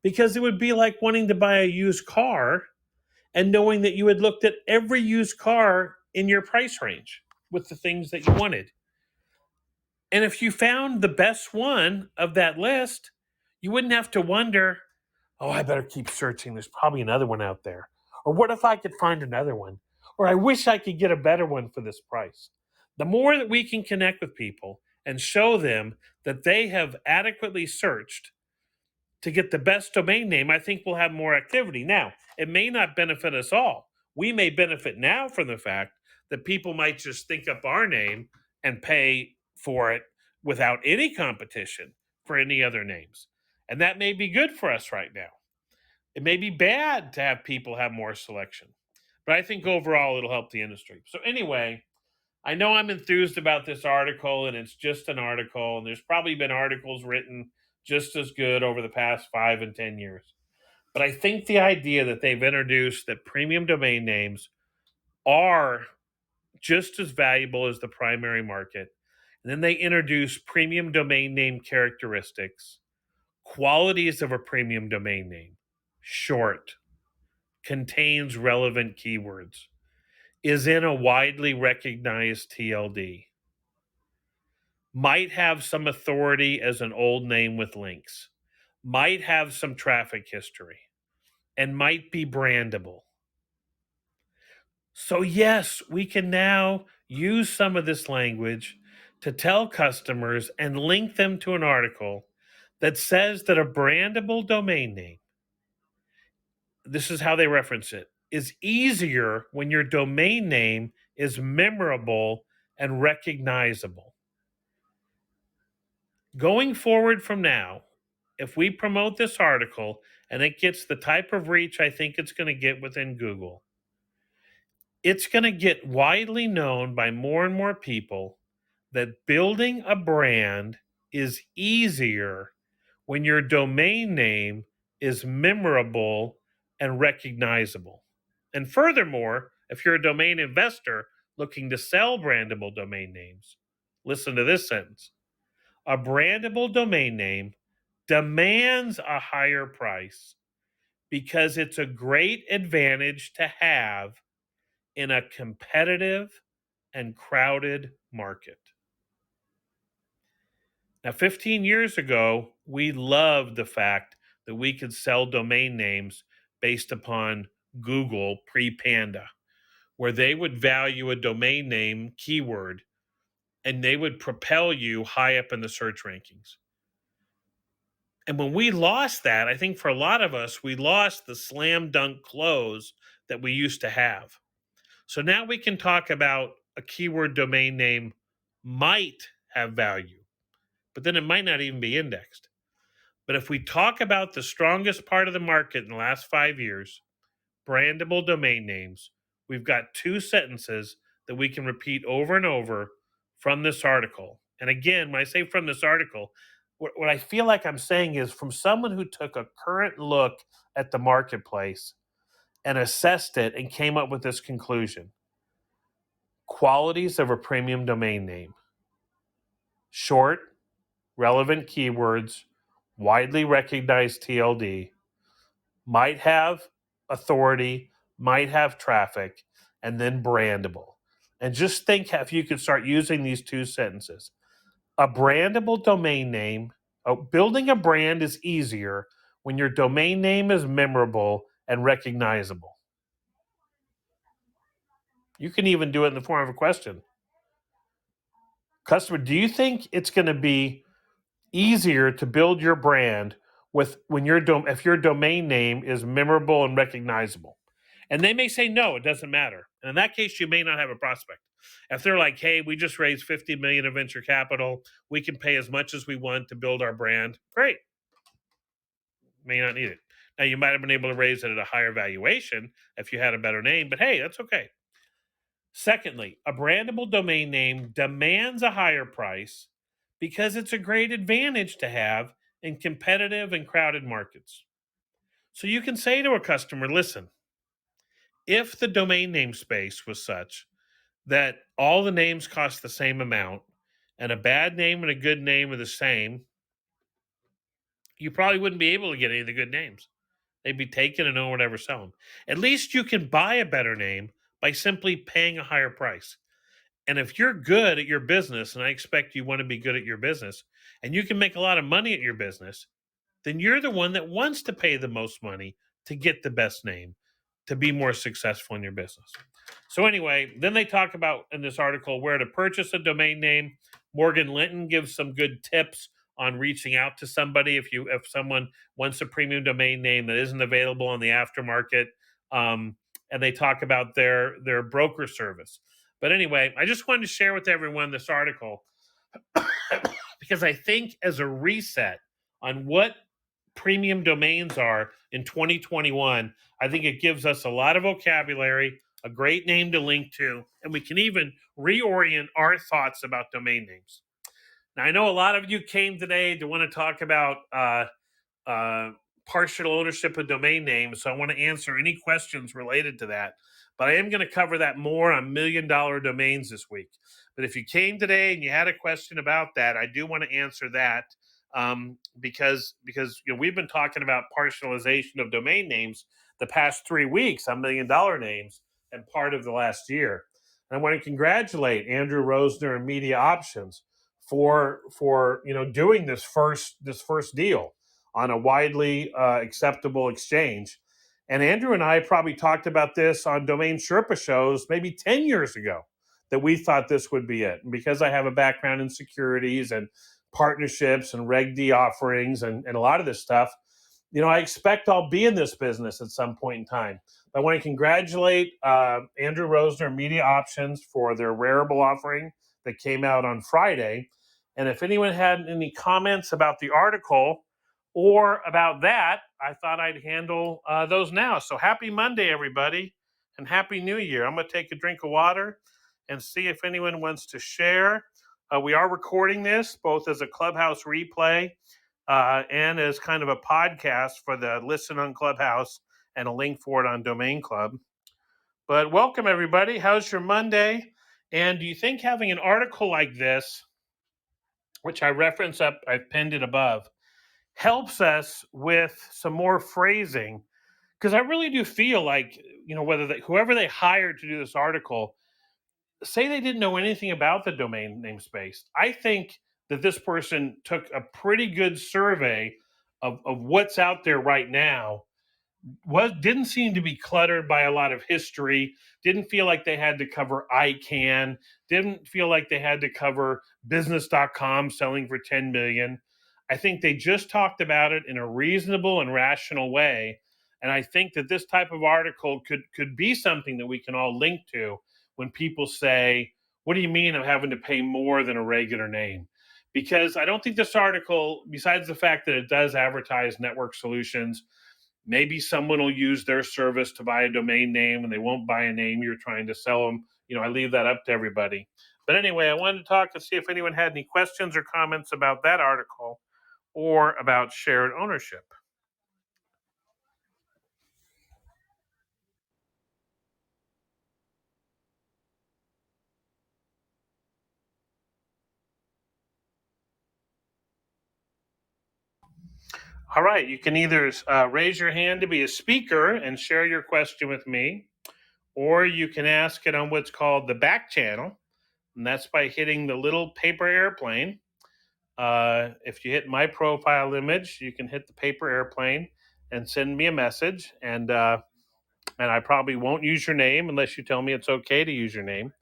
because it would be like wanting to buy a used car and knowing that you had looked at every used car in your price range with the things that you wanted. And if you found the best one of that list, you wouldn't have to wonder, oh, I better keep searching. There's probably another one out there. Or what if I could find another one? Or I wish I could get a better one for this price. The more that we can connect with people and show them that they have adequately searched to get the best domain name, I think we'll have more activity. Now, it may not benefit us all. We may benefit now from the fact that people might just think up our name and pay for it without any competition for any other names. And that may be good for us right now. It may be bad to have people have more selection, but I think overall it'll help the industry. So, anyway, I know I'm enthused about this article, and it's just an article, and there's probably been articles written just as good over the past 5 and 10 years. But I think the idea that they've introduced that premium domain names are just as valuable as the primary market, and then they introduce premium domain name characteristics, qualities of a premium domain name: short, contains relevant keywords, is in a widely recognized TLD, might have some authority as an old name with links, might have some traffic history, and might be brandable. So, yes, we can now use some of this language to tell customers and link them to an article that says that a brandable domain name, this is how they reference it, is easier when your domain name is memorable and recognizable. Going forward from now, if we promote this article and it gets the type of reach I think it's going to get within Google, it's going to get widely known by more and more people that building a brand is easier when your domain name is memorable and recognizable. And furthermore, if you're a domain investor looking to sell brandable domain names, listen to this sentence: a brandable domain name demands a higher price because it's a great advantage to have in a competitive and crowded market. Now, 15 years ago, we loved the fact that we could sell domain names based upon Google pre Panda, where they would value a domain name keyword and they would propel you high up in the search rankings. And when we lost that, I think for a lot of us, we lost the slam dunk close that we used to have. So now we can talk about a keyword domain name might have value, but then it might not even be indexed. But if we talk about the strongest part of the market in the last 5 years, brandable domain names. We've got 2 sentences that we can repeat over and over from this article. And again, when I say from this article, what I feel like I'm saying is from someone who took a current look at the marketplace and assessed it and came up with this conclusion. Qualities of a premium domain name: short, relevant keywords, widely recognized TLD, might have authority, might have traffic, and then brandable. And just think if you could start using these 2 sentences. A brandable domain name, building a brand is easier when your domain name is memorable and recognizable. You can even do it in the form of a question. Customer, do you think it's going to be easier to build your brand with if your domain name is memorable and recognizable? And they may say no, it doesn't matter. And in that case, you may not have a prospect. If they're like, hey, we just raised 50 million of venture capital, we can pay as much as we want to build our brand. Great. May not need it. Now you might have been able to raise it at a higher valuation if you had a better name, but hey, that's okay. Secondly, a brandable domain name demands a higher price because it's a great advantage to have in competitive and crowded markets. So you can say to a customer, listen, if the domain name space was such that all the names cost the same amount and a bad name and a good name are the same, you probably wouldn't be able to get any of the good names. They'd be taken and no one would ever sell them. At least you can buy a better name by simply paying a higher price. And if you're good at your business, and I expect you want to be good at your business, and you can make a lot of money at your business, then you're the one that wants to pay the most money to get the best name, to be more successful in your business. So anyway, then they talk about in this article where to purchase a domain name. Morgan Linton gives some good tips on reaching out to somebody if someone wants a premium domain name that isn't available on the aftermarket. And they talk about their broker service. But anyway, I just wanted to share with everyone this article because I think as a reset on what premium domains are in 2021, I think it gives us a lot of vocabulary, a great name to link to, and we can even reorient our thoughts about domain names. Now, I know a lot of you came today to want to talk about partial ownership of domain names, so I want to answer any questions related to that. But I am going to cover that more on $1 million domains this week. But if you came today and you had a question about that, I do want to answer that because we've been talking about partialization of domain names the past 3 weeks on $1 million names and part of the last year. And I want to congratulate Andrew Rosner and Media Options for doing this first deal on a widely acceptable exchange. And Andrew and I probably talked about this on Domain Sherpa shows maybe 10 years ago, that we thought this would be it. And because I have a background in securities and partnerships and Reg D offerings and a lot of this stuff, I expect I'll be in this business at some point in time. I want to congratulate Andrew Rosner and Media Options for their wearable offering that came out on Friday. And if anyone had any comments about the article or about that, I thought I'd handle those now. So happy Monday, everybody, and happy New Year. I'm going to take a drink of water and see if anyone wants to share. We are recording this both as a Clubhouse replay and as kind of a podcast for the Listen on Clubhouse and a link for it on Domain Club. But welcome, everybody. How's your Monday? And do you think having an article like this, which I reference I've pinned it above, helps us with some more phrasing? Because I really do feel like, whoever they hired to do this article, say they didn't know anything about the domain name space. I think that this person took a pretty good survey of what's out there right now. Didn't seem to be cluttered by a lot of history, didn't feel like they had to cover ICANN, didn't feel like they had to cover business.com selling for 10 million. I think they just talked about it in a reasonable and rational way. And I think that this type of article could be something that we can all link to when people say, what do you mean I'm having to pay more than a regular name? Because I don't think this article, besides the fact that it does advertise network solutions, Maybe someone will use their service to buy a domain name and they won't buy a name you're trying to sell them. I leave that up to everybody. But anyway, I wanted to talk to see if anyone had any questions or comments about that article or about shared ownership. All right, you can either raise your hand to be a speaker and share your question with me, or you can ask it on what's called the back channel, and that's by hitting the little paper airplane. If you hit my profile image, you can hit the paper airplane and send me a message, and I probably won't use your name unless you tell me it's okay to use your name.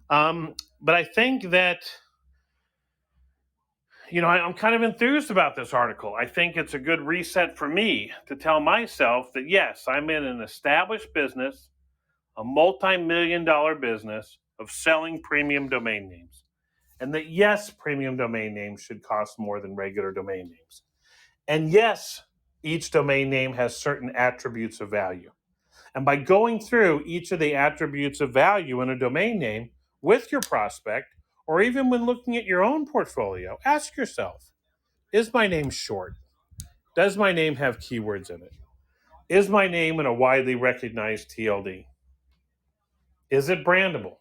But I think that I'm kind of enthused about this article. I think it's a good reset for me to tell myself that, yes, I'm in an established business, a multi-million-dollar business of selling premium domain names. And that, yes, premium domain names should cost more than regular domain names. And yes, each domain name has certain attributes of value. And by going through each of the attributes of value in a domain name with your prospect, or even when looking at your own portfolio, ask yourself, is my name short? Does my name have keywords in it? Is my name in a widely recognized TLD? Is it brandable?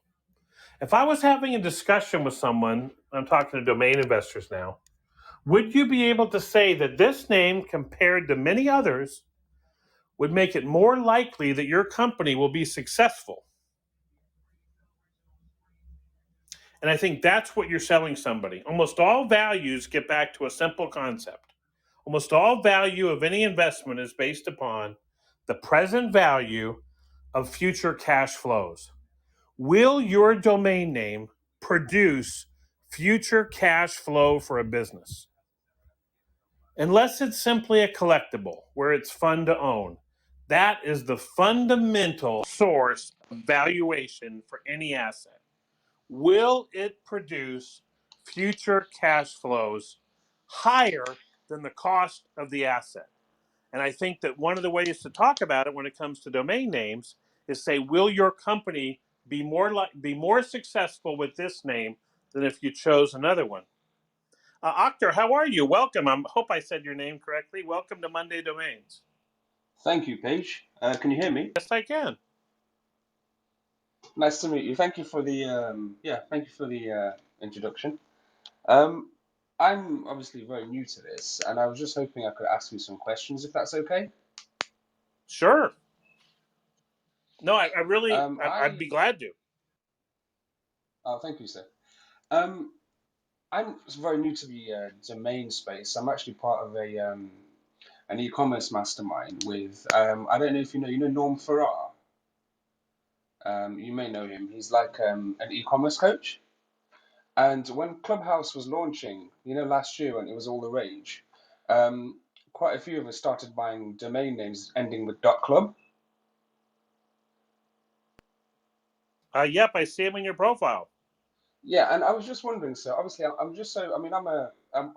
If I was having a discussion with someone, I'm talking to domain investors now, would you be able to say that this name, compared to many others, would make it more likely that your company will be successful? And I think that's what you're selling somebody. Almost all values get back to a simple concept. Almost all value of any investment is based upon the present value of future cash flows. Will your domain name produce future cash flow for a business? Unless it's simply a collectible where it's fun to own. That is the fundamental source of valuation for any asset. Will it produce future cash flows higher than the cost of the asset? And I think that one of the ways to talk about it when it comes to domain names is say, will your company be more successful with this name than if you chose another one? Akhtar, how are you? Welcome. I hope I said your name correctly. Welcome to Monday Domains. Thank you, Paige. Can you hear me? Yes, I can. Nice to meet you. Thank you for the thank you for the introduction. Um, I'm obviously very new to this, and I was just hoping I could ask you some questions, if that's okay. Sure. No, I really, I'd be I glad to. oh, thank you, sir. Um, I'm very new to the domain space. I'm actually part of a an e-commerce mastermind with I don't know if you know Norm Farrar. You may know him. He's like an e-commerce coach. And when Clubhouse was launching, last year when it was all the rage, um, quite a few of us started buying domain names ending with .club. Yep, I see him in your profile. Yeah, and I was just wondering, so obviously I'm just so, I mean,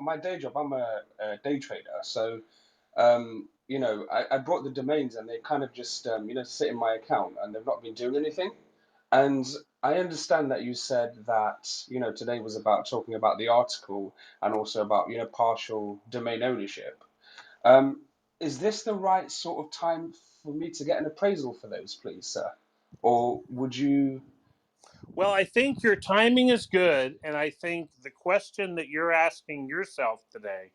my day job, I'm a day trader. So, I brought the domains and they kind of just, sit in my account and they've not been doing anything. And I understand that you said that, today was about talking about the article and also about, partial domain ownership. Um, is this the right sort of time for me to get an appraisal for those, please, sir? Or would you? Well, I think your timing is good. And I think the question that you're asking yourself today,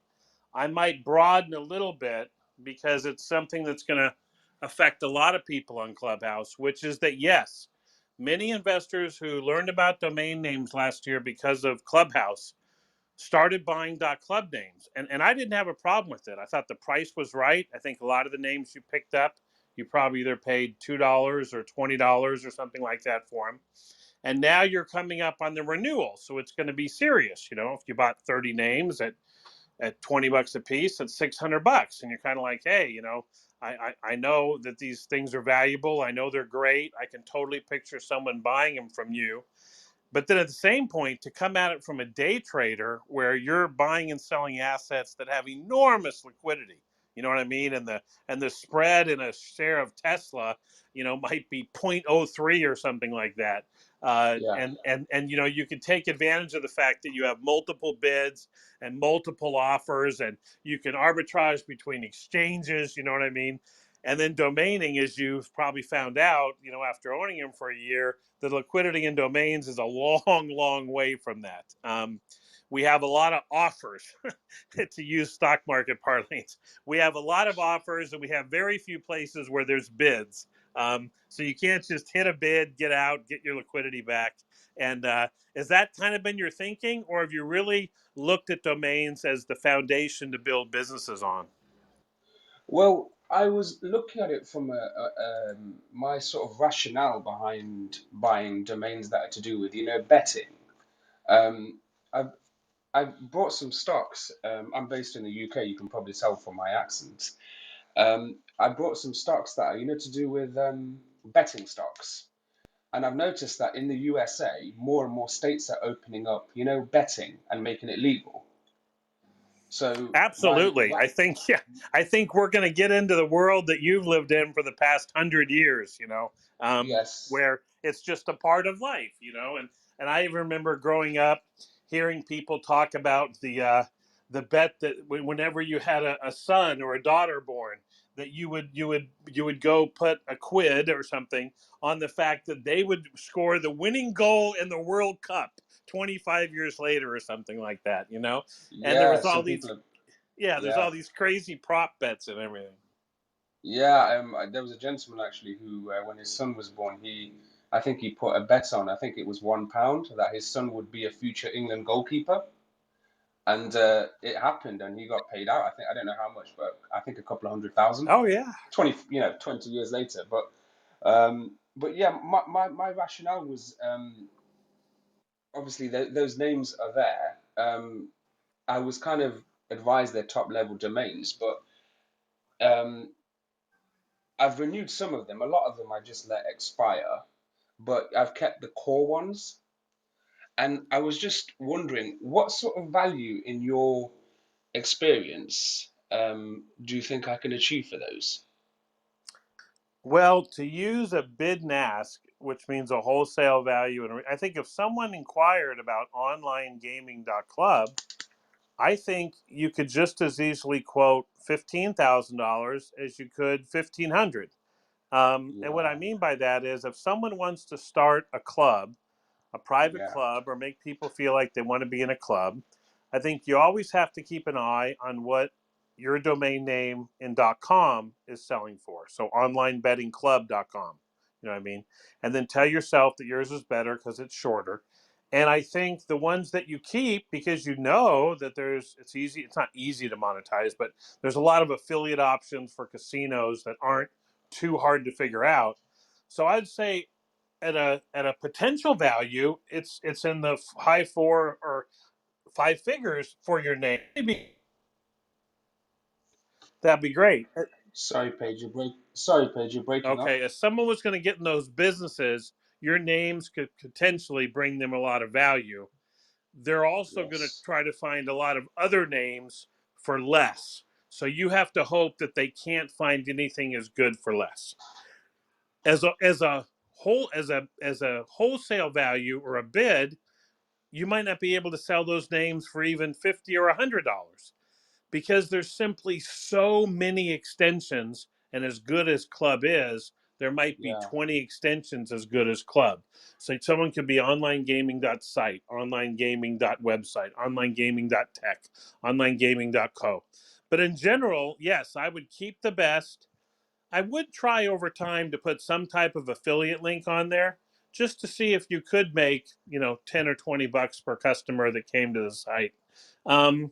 I might broaden a little bit because it's something that's going to affect a lot of people on Clubhouse, which is that, yes, many investors who learned about domain names last year because of Clubhouse started buying .club names. And I didn't have a problem with it. I thought the price was right. I think a lot of the names you picked up, you probably either paid $2 or $20 or something like that for them. And now you're coming up on the renewal, so it's going to be serious. If you bought 30 names at $20 a piece, it's $600, and you're kind of like, hey, I know that these things are valuable. I know they're great. I can totally picture someone buying them from you. But then at the same point, to come at it from a day trader where you're buying and selling assets that have enormous liquidity, You know what I mean? And the spread in a share of Tesla, might be 0.03 or something like that. Yeah. And you can take advantage of the fact that you have multiple bids and multiple offers, and you can arbitrage between exchanges. You know what I mean? And then domaining, as you've probably found out, after owning them for a year, the liquidity in domains is a long, long way from that. We have a lot of offers, to use stock market parlance. We have a lot of offers, and we have very few places where there's bids. So you can't just hit a bid, get out, get your liquidity back. And has that kind of been your thinking, or have you really looked at domains as the foundation to build businesses on? Well, I was looking at it from my sort of rationale behind buying domains that are to do with, betting. Um, I've I've bought some stocks. I'm based in the UK. You can probably tell from my accent. I bought some stocks that are, to do with betting stocks. And I've noticed that in the USA, more and more states are opening up, betting and making it legal. So my Absolutely. ra- Yeah, I think we're going to get into the world that you've lived in for the past 100 years, yes, where it's just a part of life, and I remember growing up hearing people talk about the bet that whenever you had a son or a daughter born, that you would go put a quid or something on the fact that they would score the winning goal in the World Cup 25 years later or something like that, and there yeah. was all Some these people have, yeah, there's yeah. all these crazy prop bets and everything. Yeah, there was a gentleman actually who, when his son was born, I think he put a bet on. I think it was £1 that his son would be a future England goalkeeper, and it happened, and he got paid out. I don't know how much, but I think a couple of 100,000. Oh yeah. 20 years later. But yeah, my rationale was obviously those names are there. I was kind of advised they're top level domains, but um, I've renewed some of them. A lot of them I just let expire, but I've kept the core ones. And I was just wondering, what sort of value in your experience do you think I can achieve for those? Well, to use a bid and ask, which means a wholesale value, and I think if someone inquired about onlinegaming.club, I think you could just as easily quote $15,000 as you could 1,500. And what I Yeah, mean by that is, if someone wants to start a private yeah, club, or make people feel like they want to be in a club, I think you always have to keep an eye on what your domain name in .com is selling for. So onlinebettingclub.com, you know what I mean? And then tell yourself that yours is better because it's shorter. And I think the ones that you keep, because you know that it's not easy to monetize, but there's a lot of affiliate options for casinos that aren't too hard to figure out. So I'd say at a potential value, it's in the high four or five figures for your name. Maybe that'd be great. Sorry, Paige, you're breaking up. Okay, if someone was going to get in those businesses, your names could potentially bring them a lot of value. They're also going to Yes. try to find a lot of other names for less. So you have to hope that they can't find anything as good for less. As a wholesale value or a bid, you might not be able to sell those names for even 50 or $100, because there's simply so many extensions. And as good as club is, there might be Yeah. 20 extensions as good as club. So someone could be onlinegaming.site, onlinegaming.website, onlinegaming.tech, onlinegaming.co. But in general, yes, I would keep the best. I would try over time to put some type of affiliate link on there, just to see if you could make, 10 or 20 bucks per customer that came to the site. Um,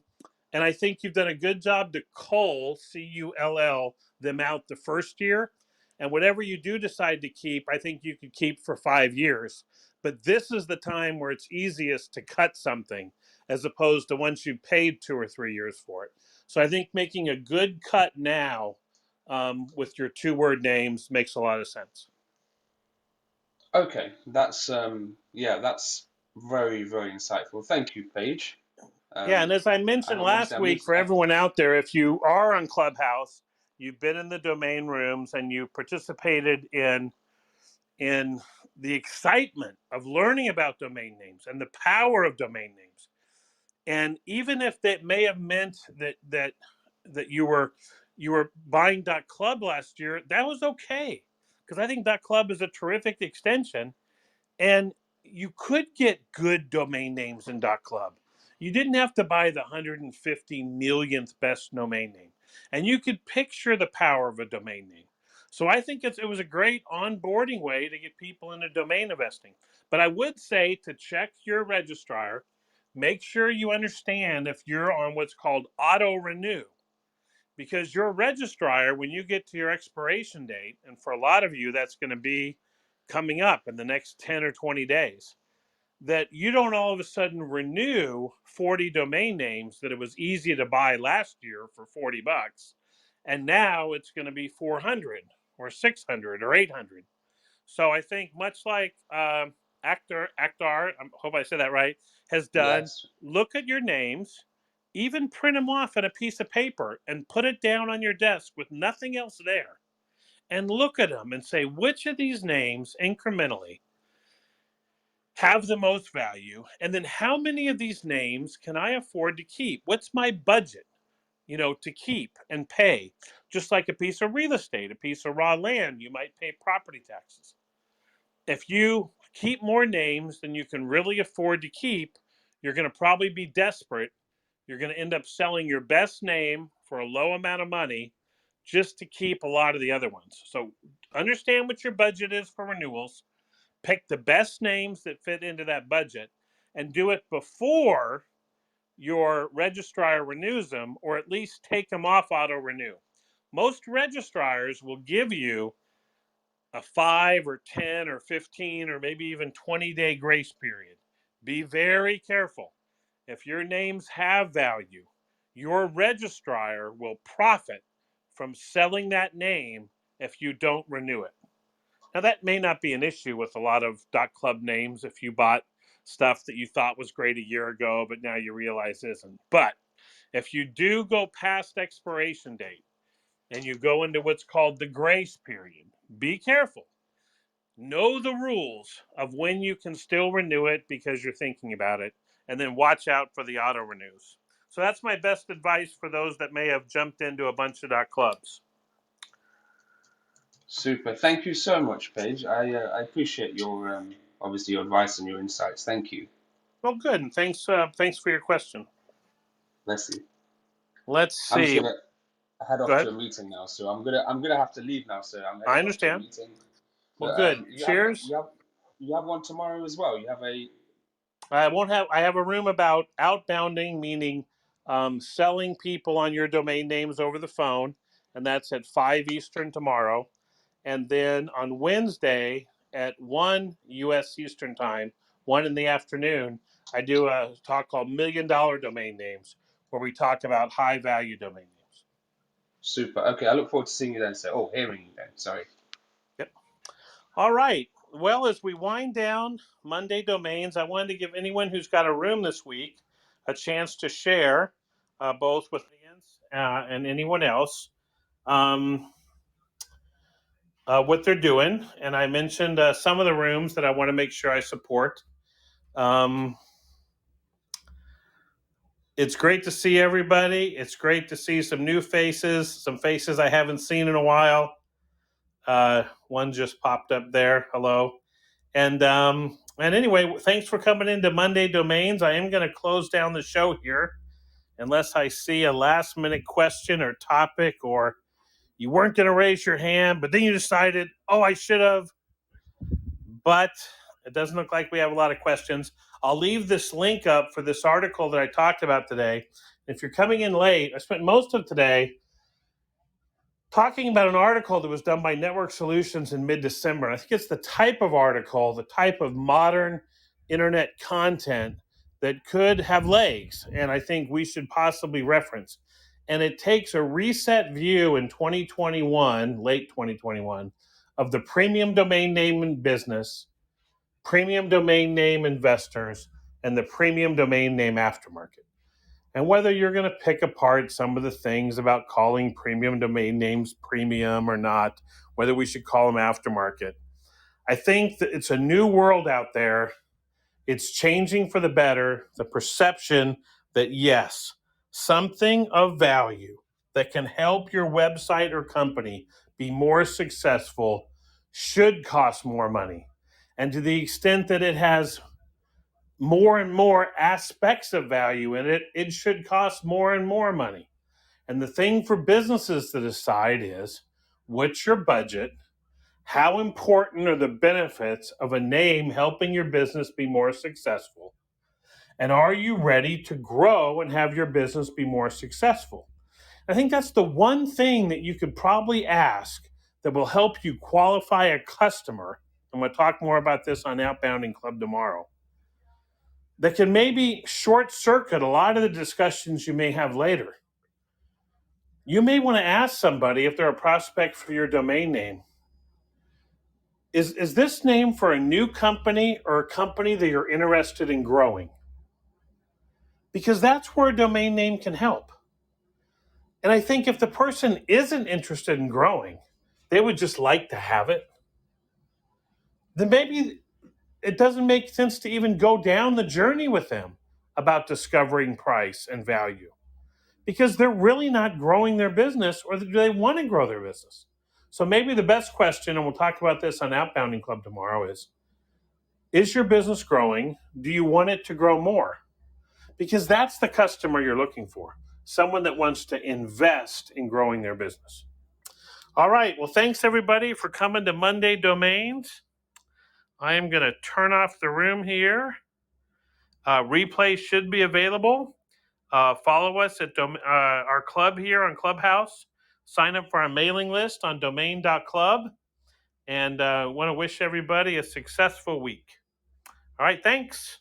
and I think you've done a good job to cull them out the first year. And whatever you do decide to keep, I think you could keep for 5 years. But this is the time where it's easiest to cut something, as opposed to once you've paid 2 or 3 years for it. So I think making a good cut now, with your two-word names, makes a lot of sense. Okay. That's very, very insightful. Thank you, Paige. Yeah, and as I And mentioned last obviously, I'm week, used. for everyone out there, if you are on Clubhouse, you've been in the domain rooms and you participated in the excitement of learning about domain names and the power of domain names. And even if that may have meant that you were buying .club last year, that was okay, because I think .club is a terrific extension, and you could get good domain names in .club. You didn't have to buy the 150 millionth best domain name, and you could picture the power of a domain name. So I think it was a great onboarding way to get people into domain investing. But I would say to check your registrar, make sure you understand if you're on what's called auto renew, because your registrar, when you get to your expiration date, and for a lot of you, that's going to be coming up in the next 10 or 20 days, that you don't all of a sudden renew 40 domain names that it was easy to buy last year for 40 bucks. And now it's going to be 400 or 600 or 800. So I think much like Actar, I hope I said that right, has done, Yes. look at your names, even print them off on a piece of paper and put it down on your desk with nothing else there. And look at them and say, which of these names incrementally have the most value? And then how many of these names can I afford to keep? What's my budget, to keep and pay? Just like a piece of real estate, a piece of raw land, you might pay property taxes. If you keep more names than you can really afford to keep, you're going to probably be desperate. You're going to end up selling your best name for a low amount of money just to keep a lot of the other ones. So understand what your budget is for renewals, pick the best names that fit into that budget, and do it before your registrar renews them, or at least take them off auto renew. Most registrars will give you a 5 or 10 or 15 or maybe even 20-day grace period. Be very careful. If your names have value, your registrar will profit from selling that name if you don't renew it. Now, that may not be an issue with a lot of .club names if you bought stuff that you thought was great a year ago, but now you realize isn't. But if you do go past expiration date and you go into what's called the grace period, be careful. Know the rules of when you can still renew it because you're thinking about it, and then watch out for the auto renews. So that's my best advice for those that may have jumped into a bunch of .clubs. Super. Thank you so much, Paige. I appreciate your obviously your advice and your insights. Thank you. Well, good, and thanks for your question. Bless you. Let's I'm just see. gonna head Go off to ahead. a meeting now, so I'm gonna have to leave now, so I'm I heading off to a understand. meeting. Well, But good. you have Cheers. you have you have one tomorrow as well. You have a I won't have. I have a room about outbounding, meaning selling people on your domain names over the phone, and that's at 5 Eastern tomorrow. And then on Wednesday at 1 U.S. Eastern time, 1 in the afternoon, I do a talk called $1 Million Domain Names, where we talk about high value domain names. super. Okay, I look forward to seeing you then. So, hearing you then. Sorry. Yep. All right. Well, as we wind down Monday Domains, I wanted to give anyone who's got a room this week a chance to share, both with the audience and anyone else, um, what they're doing. And I mentioned some of the rooms that I want to make sure I support. Um, it's great to see everybody. It's great to see some new faces, some faces I haven't seen in a while. One just popped up there. Hello. And anyway, thanks for coming into Monday Domains. I am going to close down the show here unless I see a last minute question or topic, or you weren't going to raise your hand, but then you decided, oh, I should have. But it doesn't look like we have a lot of questions. I'll leave this link up for this article that I talked about today. If you're coming in late, I spent most of today talking about an article that was done by Network Solutions in mid-December. I think it's the type of article, the type of modern internet content that could have legs, and I think we should possibly reference. And it takes a reset view in 2021, late 2021, of the premium domain name in business, premium domain name investors, and the premium domain name aftermarket. and whether you're going to pick apart some of the things about calling premium domain names premium or not, whether we should call them aftermarket. I think that it's a new world out there. It's changing for the better. The perception that, yes, something of value that can help your website or company be more successful should cost more money. And to the extent that it has more and more aspects of value in it, it should cost more and more money. And the thing for businesses to decide is, what's your budget? How important are the benefits of a name helping your business be more successful? And are you ready to grow and have your business be more successful? I think that's the one thing that you could probably ask that will help you qualify a customer. I'm going to talk more about this on Outbounding Club tomorrow. That can maybe short circuit a lot of the discussions you may have later. You may want to ask somebody, if they're a prospect for your domain name, is this name for a new company or a company that you're interested in growing? Because that's where a domain name can help. And I think if the person isn't interested in growing, they would just like to have it, then maybe it doesn't make sense to even go down the journey with them about discovering price and value, because they're really not growing their business, or do they want to grow their business? So maybe the best question, and we'll talk about this on Outbounding Club tomorrow, is your business growing? Do you want it to grow more? Because that's the customer you're looking for, someone that wants to invest in growing their business. All right. Well, thanks everybody for coming to Monday Domains. I am going to turn off the room here. Replay should be available. Follow us at our club here on Clubhouse. Sign up for our mailing list on domain.club. And want to wish everybody a successful week. All right. Thanks.